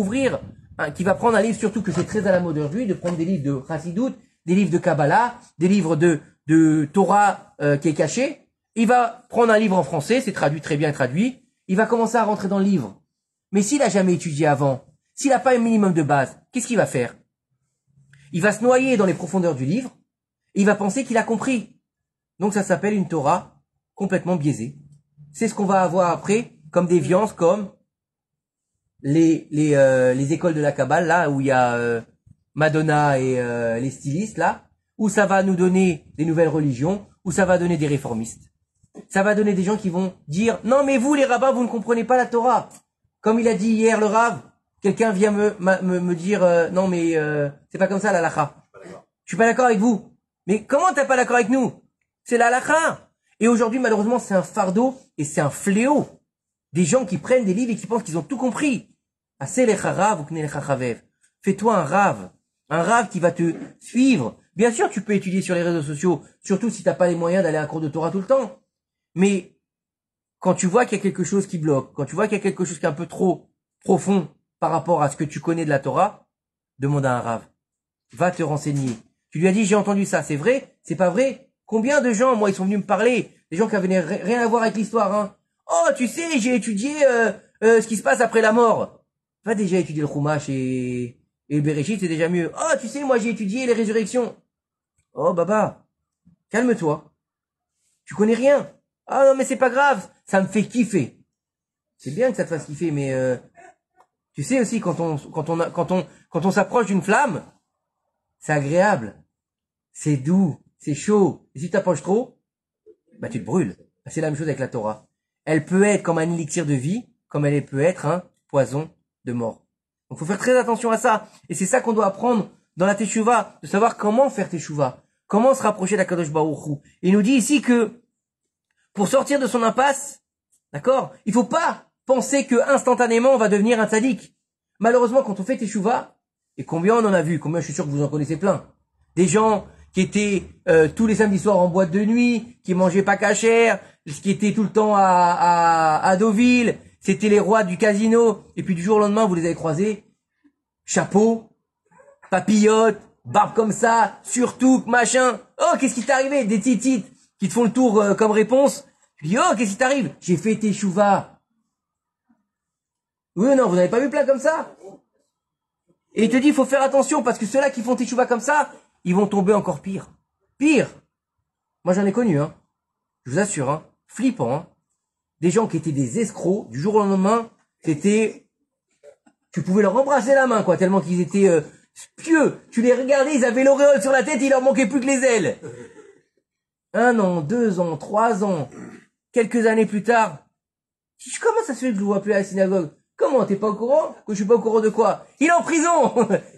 qui va prendre un livre, surtout que c'est très à la mode aujourd'hui, de prendre des livres de Chassidut, des livres de Kabbalah, des livres de Torah qui est caché. Il va prendre un livre en français, c'est traduit, très bien traduit. Il va commencer à rentrer dans le livre. Mais s'il a jamais étudié avant, s'il n'a pas un minimum de base, qu'est-ce qu'il va faire? Il va se noyer dans les profondeurs du livre, et il va penser qu'il a compris. Donc ça s'appelle une Torah complètement biaisée. C'est ce qu'on va avoir après comme déviance, comme les écoles de la Kabbale, là où il y a Madonna et les stylistes, là, où ça va nous donner des nouvelles religions, où ça va donner des réformistes. Ça va donner des gens qui vont dire, non mais vous les rabbins, vous ne comprenez pas la Torah. Comme il a dit hier le Rav, quelqu'un vient me dire, non mais c'est pas comme ça la halakha. Je suis pas d'accord avec vous. Mais comment t'es pas d'accord avec nous? C'est la halakha. Et aujourd'hui malheureusement c'est un fardeau et c'est un fléau. Des gens qui prennent des livres et qui pensent qu'ils ont tout compris. Fais-toi un Rav qui va te suivre. Bien sûr tu peux étudier sur les réseaux sociaux, surtout si t'as pas les moyens d'aller à un cours de Torah tout le temps. Mais quand tu vois qu'il y a quelque chose qui bloque, quand tu vois qu'il y a quelque chose qui est un peu trop profond par rapport à ce que tu connais de la Torah, demande à un Rav. Va te renseigner. Tu lui as dit, j'ai entendu ça, c'est vrai? C'est pas vrai? Combien de gens, moi, ils sont venus me parler, des gens qui avaient rien à voir avec l'histoire, hein. Oh, tu sais, j'ai étudié ce qui se passe après la mort. Va déjà étudier le Chumash et le Bereshit, c'est déjà mieux. Oh, tu sais, moi, j'ai étudié les résurrections. Oh, Baba, calme-toi. Tu connais rien. Ah non, mais c'est pas grave, ça me fait kiffer. C'est bien que ça te fasse kiffer, mais tu sais aussi quand on s'approche d'une flamme, c'est agréable, c'est doux, c'est chaud. Et si tu t'approches trop, bah tu te brûles. C'est la même chose avec la Torah. Elle peut être comme un élixir de vie, comme elle peut être un poison de mort. Donc faut faire très attention à ça. Et c'est ça qu'on doit apprendre dans la teshuva, de savoir comment faire teshuva, comment se rapprocher de la Kadosh Baruch Hu. Et il nous dit ici que pour sortir de son impasse, d'accord, il faut pas penser que instantanément on va devenir un tzaddik. Malheureusement, quand on fait teshuva, et combien on en a vu, combien je suis sûr que vous en connaissez plein, des gens qui étaient tous les samedis soirs en boîte de nuit, qui mangeaient pas cachère, qui étaient tout le temps à Deauville, c'était les rois du casino, et puis du jour au lendemain, vous les avez croisés, chapeau, papillote, barbe comme ça, surtout, machin. Oh, qu'est-ce qui t'est arrivé? Des titites qui te font le tour comme réponse. Tu dis, oh, qu'est-ce qui t'arrive? J'ai fait teshuva. Oui, non, vous n'avez pas vu plein comme ça? Et il te dit, il faut faire attention, parce que ceux-là qui font teshuva comme ça, ils vont tomber encore pire. Pire. Moi, j'en ai connu, hein. Je vous assure, hein. Flippant, hein. Des gens qui étaient des escrocs, du jour au lendemain, c'était, tu pouvais leur embrasser la main, quoi, tellement qu'ils étaient pieux. Tu les regardais, ils avaient l'auréole sur la tête, il leur manquait plus que les ailes. 1 an, 2 ans, 3 ans, quelques années plus tard, comment ça se fait que je le vois plus à la synagogue? Comment, t'es pas au courant? Que je suis pas au courant de quoi? Il est en prison!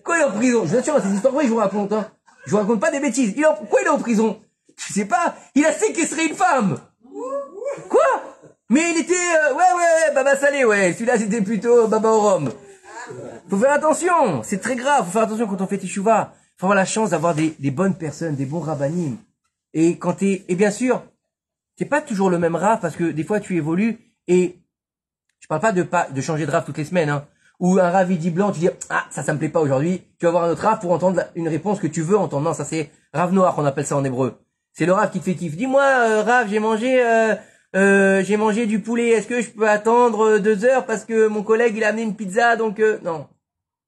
Quoi, il est en prison? Je vous assure, c'est histoires vraies, je vous raconte, hein. Je vous raconte pas des bêtises. Quoi, il est en prison? Je sais pas, il a séquestré une femme! Quoi? Mais il était, ouais, Baba Salé, ouais. Celui-là, c'était plutôt Baba au rhum. Faut faire attention. C'est très grave. Faut faire attention quand on fait teshuva. Faut avoir la chance d'avoir des bonnes personnes, des bons rabbanim. Et et bien sûr, c'est pas toujours le même rav parce que des fois tu évolues et je parle pas de changer de rav toutes les semaines, hein. ou un Rav il dit blanc, tu dis ah ça me plaît pas aujourd'hui, tu vas voir un autre Rav pour entendre une réponse que tu veux entendre. Non, ça c'est Rav Noir, on appelle ça en hébreu. C'est le Rav qui te fait kiff. Dis-moi Rav, j'ai mangé du poulet, est-ce que je peux attendre 2 heures parce que mon collègue il a amené une pizza donc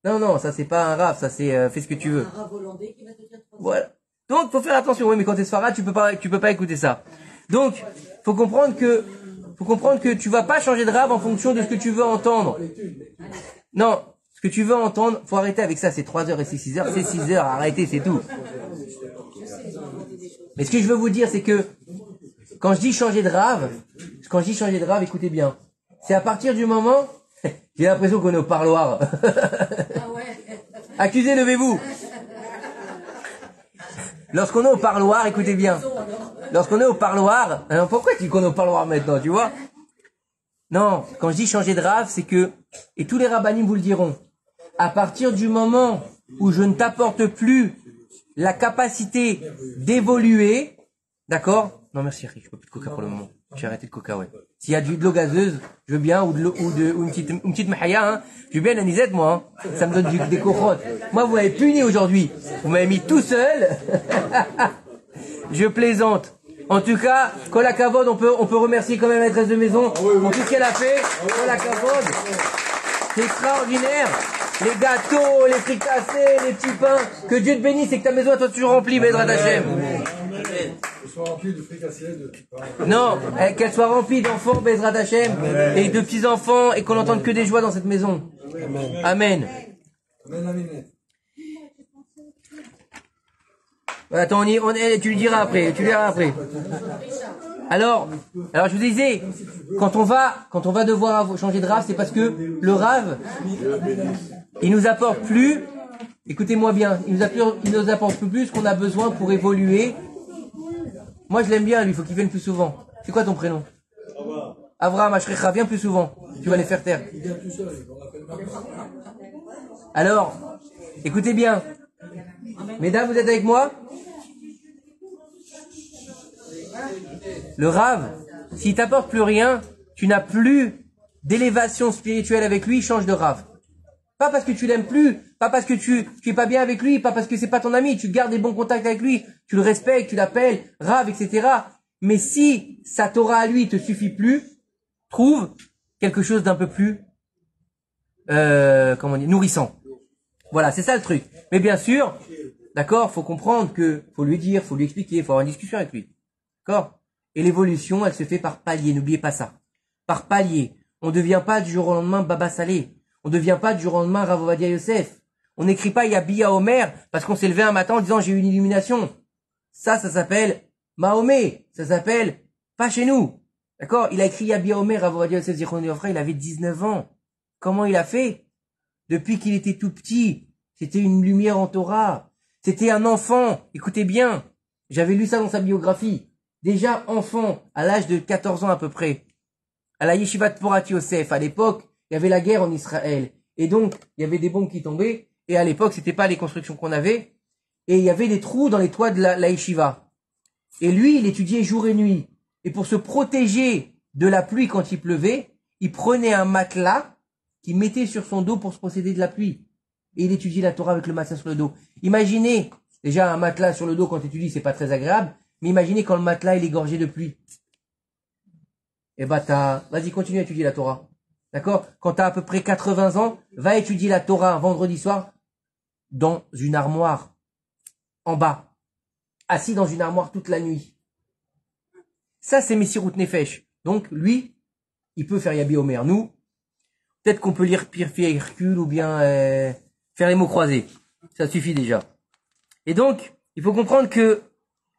non, ça c'est pas un Rav, ça c'est fais ce que tu veux. Un Rav hollandais qui va te dire 3 heures. Voilà. Donc faut faire attention, oui, mais quand t'es sfarad, tu peux pas écouter ça. Donc faut comprendre que tu vas pas changer de Rav en fonction de ce que tu veux entendre. Non, ce que tu veux entendre, faut arrêter avec ça, c'est 3 heures et c'est 6 heures, c'est 6 heures, arrêtez, c'est tout. Mais ce que je veux vous dire, c'est que quand je dis changer de Rav, écoutez bien, c'est à partir du moment, j'ai l'impression qu'on est au parloir. Accusés, levez-vous. Lorsqu'on est au parloir, écoutez bien. Lorsqu'on est au parloir, alors pourquoi tu dis qu'on est au parloir maintenant, tu vois? Non, quand je dis changer de Rav, c'est que, et tous les rabbanim vous le diront, à partir du moment où je ne t'apporte plus la capacité d'évoluer, d'accord? Non merci, je peux plus de coca pour le moment. J'ai arrêté le coca, ouais. S'il y a de l'eau gazeuse, je veux bien, ou une petite mahaya, hein. Je veux bien la nisette, moi, hein. Ça me donne des cochottes. Moi, vous m'avez puni aujourd'hui. Vous m'avez mis tout seul. Je plaisante. En tout cas, Kol Kavod, on peut remercier quand même la maîtresse de maison pour tout ce qu'elle a fait. Kol Kavod. C'est extraordinaire. Les gâteaux, les fricassés, les petits pains. Que Dieu te bénisse et que ta maison soit toujours remplie, Bezrat Hashem. Qu'elle soit remplie de fricassés, de pain. Non, qu'elle soit remplie d'enfants, Bezrat Hashem, et de petits-enfants, et qu'on n'entende que des joies dans cette maison. Amen. Amen. Attends, tu lui diras après, Alors, je vous disais, quand on va devoir changer de Rav, c'est parce que le Rav, il nous apporte plus, écoutez-moi bien, il nous apporte plus ce qu'on a besoin pour évoluer. Moi, je l'aime bien, lui, il faut qu'il vienne plus souvent. C'est quoi ton prénom? Avraham Ashrecha, viens plus souvent. Tu vas les faire taire. Alors, écoutez bien. Mesdames, vous êtes avec moi? Le Rav, s'il t'apporte plus rien, tu n'as plus d'élévation spirituelle avec lui, change de Rav. Pas parce que tu l'aimes plus, pas parce que tu es pas bien avec lui, pas parce que c'est pas ton ami, tu gardes des bons contacts avec lui, tu le respectes, tu l'appelles Rav, etc. Mais si sa Torah à lui te suffit plus, trouve quelque chose d'un peu plus, nourrissant. Voilà, c'est ça le truc. Mais bien sûr, d'accord, faut comprendre que, faut lui dire, faut lui expliquer, faut avoir une discussion avec lui. D'accord? Et l'évolution, elle se fait par palier, n'oubliez pas ça. Par palier. On ne devient pas du jour au lendemain Baba Salé. On ne devient pas du jour au lendemain Rav Ovadia Yosef. On n'écrit pas Yabiya Omer parce qu'on s'est levé un matin en disant j'ai eu une illumination. Ça s'appelle Mahomet. Ça s'appelle pas chez nous. D'accord? Il a écrit Yabiya Omer, Rav Ovadia Yosef Zichron Yofra, il avait 19 ans. Comment il a fait? Depuis qu'il était tout petit, c'était une lumière en Torah. C'était un enfant. Écoutez bien. J'avais lu ça dans sa biographie. Déjà enfant, à l'âge de 14 ans à peu près, à la Yeshivat Porat Yosef, à l'époque, il y avait la guerre en Israël. Et donc, il y avait des bombes qui tombaient. Et à l'époque, c'était pas les constructions qu'on avait. Et il y avait des trous dans les toits de la Yeshiva. Et lui, il étudiait jour et nuit. Et pour se protéger de la pluie quand il pleuvait, il prenait un matelas qu'il mettait sur son dos pour se procéder de la pluie. Et il étudiait la Torah avec le matelas sur le dos. Imaginez, déjà un matelas sur le dos quand tu étudies, c'est pas très agréable. Mais imaginez quand le matelas il est gorgé de pluie. Eh ben vas-y, continue à étudier la Torah. D'accord? Quand t'as à peu près 80 ans, va étudier la Torah un vendredi soir dans une armoire. En bas. Assis dans une armoire toute la nuit. Ça, c'est Messirut Nefesh. Donc, lui, il peut faire Yabi Omer. Nous, peut-être qu'on peut lire Pirfi Hercule ou bien faire les mots croisés. Ça suffit déjà. Et donc, il faut comprendre que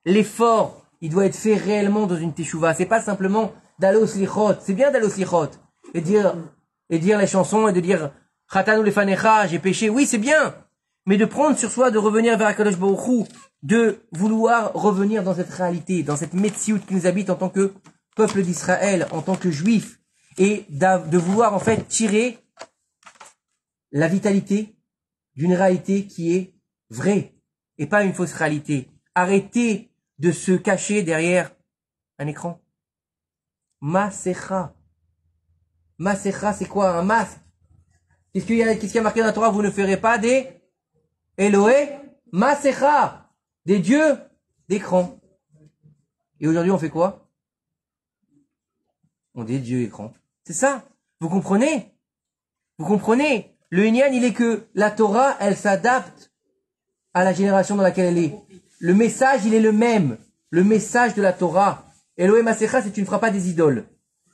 l'effort, il doit être fait réellement dans une teshuva. C'est pas simplement d'aller au slichot. C'est bien d'aller au slichot. Et dire les chansons et de dire Chatanu lefanecha, j'ai péché. Oui, c'est bien. Mais de prendre sur soi, de revenir vers Akadosh Baruch Hu, de vouloir revenir dans cette réalité, dans cette metsiout qui nous habite en tant que peuple d'Israël, en tant que juif. Et de vouloir en fait tirer la vitalité d'une réalité qui est vraie et pas une fausse réalité. Arrêtez de se cacher derrière un écran. Masecha. Masecha, c'est quoi? Un masque. Qu'est-ce qu'il y a marqué dans la Torah? Vous ne ferez pas des Eloé Masecha, des dieux d'écran. Et aujourd'hui, on fait quoi? On dit dieux écran. C'est ça. Vous comprenez? Vous comprenez? Le Inyan, il est que la Torah, elle s'adapte à la génération dans laquelle elle est. Le message, il est le même. Le message de la Torah. Eloé Masecha, c'est tu ne feras pas des idoles.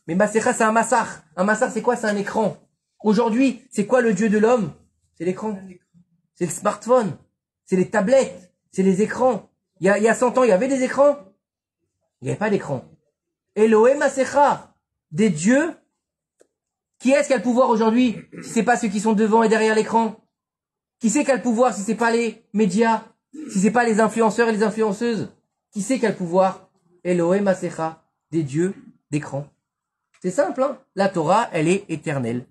Mais Masecha, c'est un massar. Un massar, c'est quoi? C'est un écran. Aujourd'hui, c'est quoi le dieu de l'homme? C'est l'écran. C'est le smartphone. C'est les tablettes. C'est les écrans. Il y a 100 ans, il y avait des écrans? Il n'y avait pas d'écran. Eloé Masecha, des dieux. Qui est-ce qui a le pouvoir aujourd'hui? Si c'est pas ceux qui sont devant et derrière l'écran. Qui c'est qui a le pouvoir si c'est pas les médias? Si c'est pas les influenceurs et les influenceuses? Qui c'est qui a le pouvoir? Eloé Masecha, des dieux d'écran. C'est simple, hein? La Torah, elle est éternelle.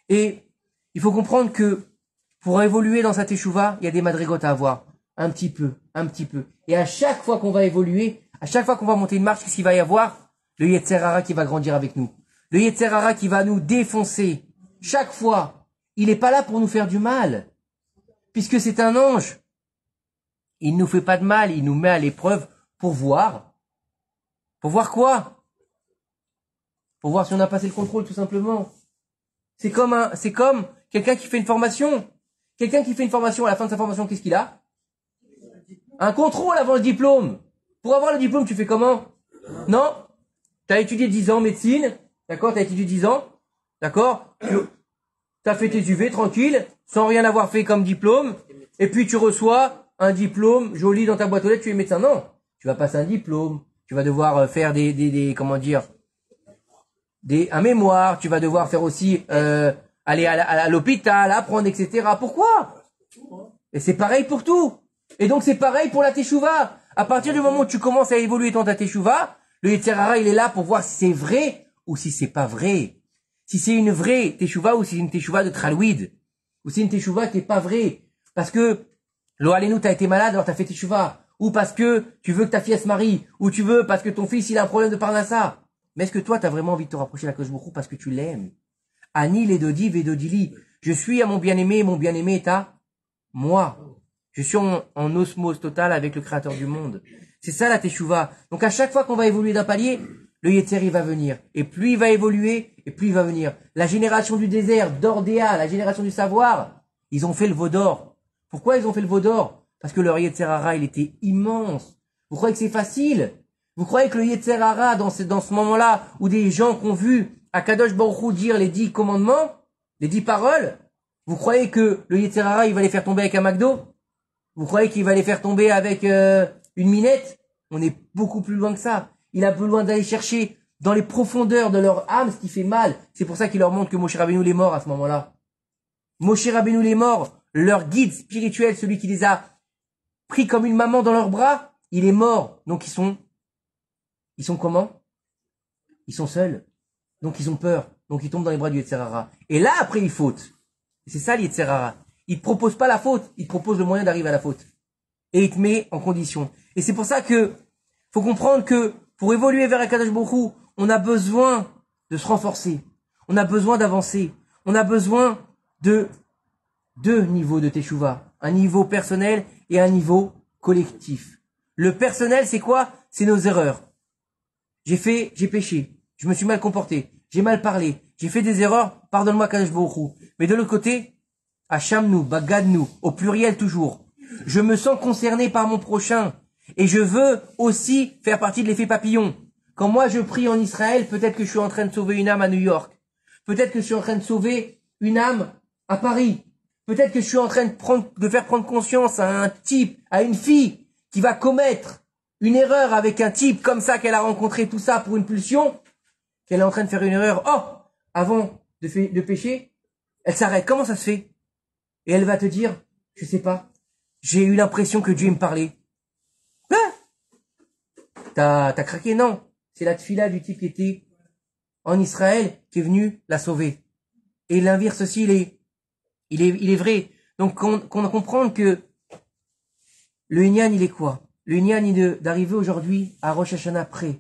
Et il faut comprendre que pour évoluer dans sa teshuva, il y a des madrigotes à avoir. Un petit peu, un petit peu. Et à chaque fois qu'on va évoluer, à chaque fois qu'on va monter une marche, qu'est-ce qu'il va y avoir? Le Yetzer Hara qui va grandir avec nous. Le Yetzer Hara qui va nous défoncer. Chaque fois, il n'est pas là pour nous faire du mal. Puisque c'est un ange. Il ne nous fait pas de mal, il nous met à l'épreuve pour voir. Pour voir quoi? Pour voir si on a passé le contrôle, tout simplement. C'est comme quelqu'un qui fait une formation. Quelqu'un qui fait une formation, à la fin de sa formation, qu'est-ce qu'il a? Un contrôle avant le diplôme. Pour avoir le diplôme, tu fais comment? Non? T'as étudié 10 ans médecine. D'accord? T'as étudié 10 ans. D'accord? T'as fait tes UV tranquille, sans rien avoir fait comme diplôme. Et puis tu reçois un diplôme joli dans ta boîte aux lettres, tu es médecin. Non. Tu vas passer un diplôme. Tu vas devoir faire un mémoire. Tu vas devoir faire aussi, aller à l'hôpital, apprendre, etc. Pourquoi? Et c'est pareil pour tout. Et donc c'est pareil pour la teshuva. À partir du moment où tu commences à évoluer dans ta teshuva, le Yetzer Hara, il est là pour voir si c'est vrai ou si c'est pas vrai. Si c'est une vraie teshuva ou si c'est une teshuva de tralouid. Ou c'est une teshuva qui est pas vraie. Parce que, lo alenu, t'as été malade, alors t'as fait teshuva. Ou parce que tu veux que ta fille se marie. Ou tu veux parce que ton fils, il a un problème de parnassa. Mais est-ce que toi, t'as vraiment envie de te rapprocher de la Kadosh Baruch Hu parce que tu l'aimes? Ani les dodi vedodili. Je suis à mon bien-aimé est à moi. Je suis en osmose totale avec le créateur du monde. C'est ça la teshuva. Donc à chaque fois qu'on va évoluer d'un palier, le Yetzer il va venir. Et plus il va évoluer, et plus il va venir. La génération du désert, d'Ordéa, la génération du savoir, ils ont fait le veau d'or. Pourquoi ils ont fait le veau d'or? Parce que leur Yetzer Hara, il était immense. Vous croyez que c'est facile? Vous croyez que le Yetzer Hara, dans ce moment-là, où des gens qui ont vu Akadosh Baruch Hu dire les 10 commandements, les 10 paroles, vous croyez que le Yetzer Hara, il va les faire tomber avec un McDo? Vous croyez qu'il va les faire tomber avec une minette? On est beaucoup plus loin que ça. Il a besoin d'aller chercher dans les profondeurs de leur âme ce qui fait mal. C'est pour ça qu'il leur montre que Moshe Rabbeinu est mort à ce moment-là. Moshe Rabbeinu est mort. Leur guide spirituel, celui qui les a pris comme une maman dans leurs bras, il est mort. Donc ils sont comment? Ils sont seuls. Donc ils ont peur. Donc ils tombent dans les bras du Yetzer Hara. Et là, après, ils fautent. Et c'est ça, le Yetzer Hara. Il te propose pas la faute. Il te propose le moyen d'arriver à la faute. Et il te met en condition. Et c'est pour ça que, faut comprendre que, pour évoluer vers Akadosh Baruch Hu, on a besoin de se renforcer. On a besoin d'avancer. On a besoin de deux niveaux de teshuva. Un niveau personnel et un niveau collectif. Le personnel, c'est quoi? C'est nos erreurs. J'ai péché. Je me suis mal comporté. J'ai mal parlé. J'ai fait des erreurs. Pardonne-moi, Akadosh Baruch Hu. Mais de l'autre côté, Hachamnu, Bagadnu, au pluriel toujours. Je me sens concerné par mon prochain. Et je veux aussi faire partie de l'effet papillon. Quand moi je prie en Israël, peut-être que je suis en train de sauver une âme à New York. Peut-être que je suis en train de sauver une âme à Paris. Peut-être que je suis en train de faire prendre conscience à un type, à une fille, qui va commettre une erreur avec un type comme ça qu'elle a rencontré, tout ça pour une pulsion, qu'elle est en train de faire une erreur. Oh, avant de pécher, elle s'arrête. Comment ça se fait? Et elle va te dire, je sais pas, j'ai eu l'impression que Dieu me parlait. Hein? T'as craqué? Non. C'est la tfila du type qui était en Israël qui est venu la sauver. Et l'inverse aussi, il est vrai. Donc, qu'on comprenne que le Inyan, il est quoi? Le Inyan, il est d'arriver aujourd'hui à Rosh Hashanah prêt.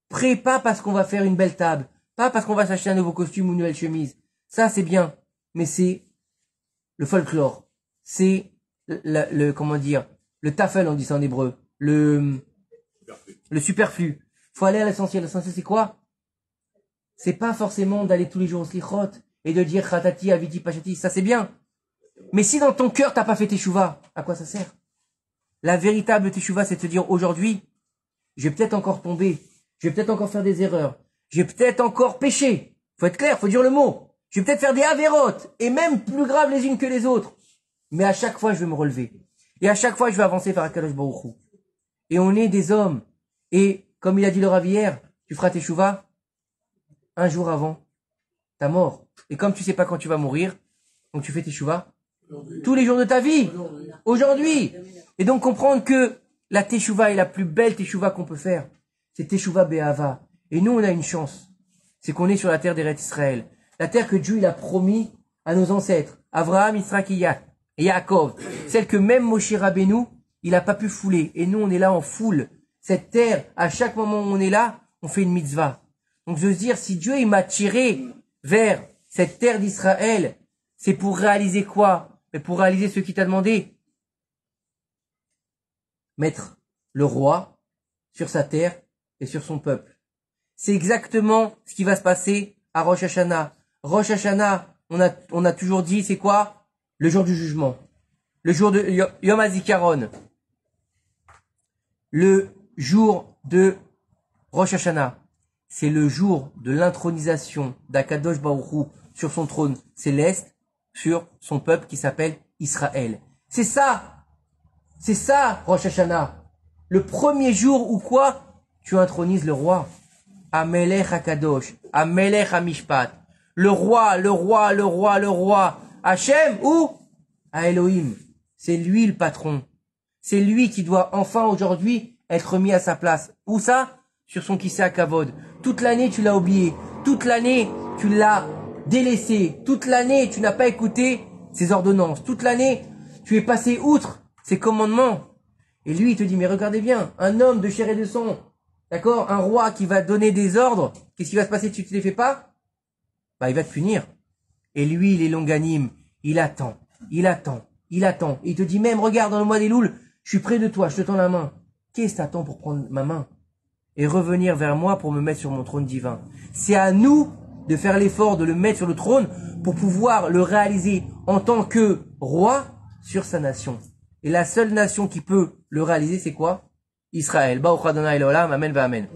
Prêt, pas parce qu'on va faire une belle table, pas parce qu'on va s'acheter un nouveau costume ou une nouvelle chemise. Ça, c'est bien. mais c'est le folklore. C'est comment dire, le tafel, on dit ça en hébreu. Le superflu. Faut aller à l'essentiel. L'essentiel, c'est quoi? C'est pas forcément d'aller tous les jours au slichot et de dire khatati, aviti, pachati. Ça, c'est bien. Mais si dans ton cœur, t'as pas fait teshuva, à quoi ça sert? La véritable teshuva, c'est de te dire aujourd'hui, je vais peut-être encore tomber. Je vais peut-être encore faire des erreurs. Je vais peut-être encore pécher. Faut être clair, faut dire le mot. Je vais peut-être faire des avérotes, et même plus graves les unes que les autres. Mais à chaque fois, je vais me relever. Et à chaque fois, je vais avancer vers Akadosh Baruch Hu. Et on est des hommes. Et, comme il a dit le Rav hier, tu feras teshuva un jour avant ta mort. Et comme tu sais pas quand tu vas mourir, donc tu fais teshuva tous les jours de ta vie. Aujourd'hui. Et donc comprendre que la teshuva est la plus belle teshuva qu'on peut faire. C'est teshuva be'ava. Et nous, on a une chance. C'est qu'on est sur la terre d'Eretz Israël. La terre que Dieu il a promis à nos ancêtres. Avraham, Yitzhak et Yaakov. Celle que même Moshe Rabbeinu, il n'a pas pu fouler. Et nous, on est là en foule. Cette terre, à chaque moment où on est là, on fait une mitzvah. Donc, je veux dire, si Dieu, il m'a tiré vers cette terre d'Israël, c'est pour réaliser quoi? Mais pour réaliser ce qu'il t'a demandé. Mettre le roi sur sa terre et sur son peuple. C'est exactement ce qui va se passer à Rosh Hashanah. Rosh Hashanah, on a toujours dit, c'est quoi? Le jour du jugement. Le jour de Yom HaZikaron. Le jour de Rosh Hashanah. C'est le jour de l'intronisation d'Akadosh Baruch Hu sur son trône céleste, sur son peuple qui s'appelle Israël. C'est ça, Rosh Hashanah. Le premier jour où quoi? Tu intronises le roi. Amelech HaKadosh, Amelech HaMishpat. Le roi. Hachem ou? À Elohim. C'est lui le patron. C'est lui qui doit enfin aujourd'hui être mis à sa place. Où ça? Sur son kissé à Kavod. Toute l'année, tu l'as oublié. Toute l'année, tu l'as délaissé. Toute l'année, tu n'as pas écouté ses ordonnances. Toute l'année, tu es passé outre ses commandements. Et lui, il te dit, mais regardez bien, un homme de chair et de sang, d'accord, un roi qui va donner des ordres, qu'est-ce qui va se passer si tu ne les fais pas? Bah, il va te punir. Et lui, il est longanime. Il attend. Et il te dit même, regarde, dans le mois des Louls, je suis près de toi, je te tends la main. Qu'est-ce que t'attends pour prendre ma main? Et revenir vers moi pour me mettre sur mon trône divin. C'est à nous de faire l'effort de le mettre sur le trône pour pouvoir le réaliser en tant que roi sur sa nation. Et la seule nation qui peut le réaliser, c'est quoi? Israël. Baruch Adonai Leolam, Amen va Amen.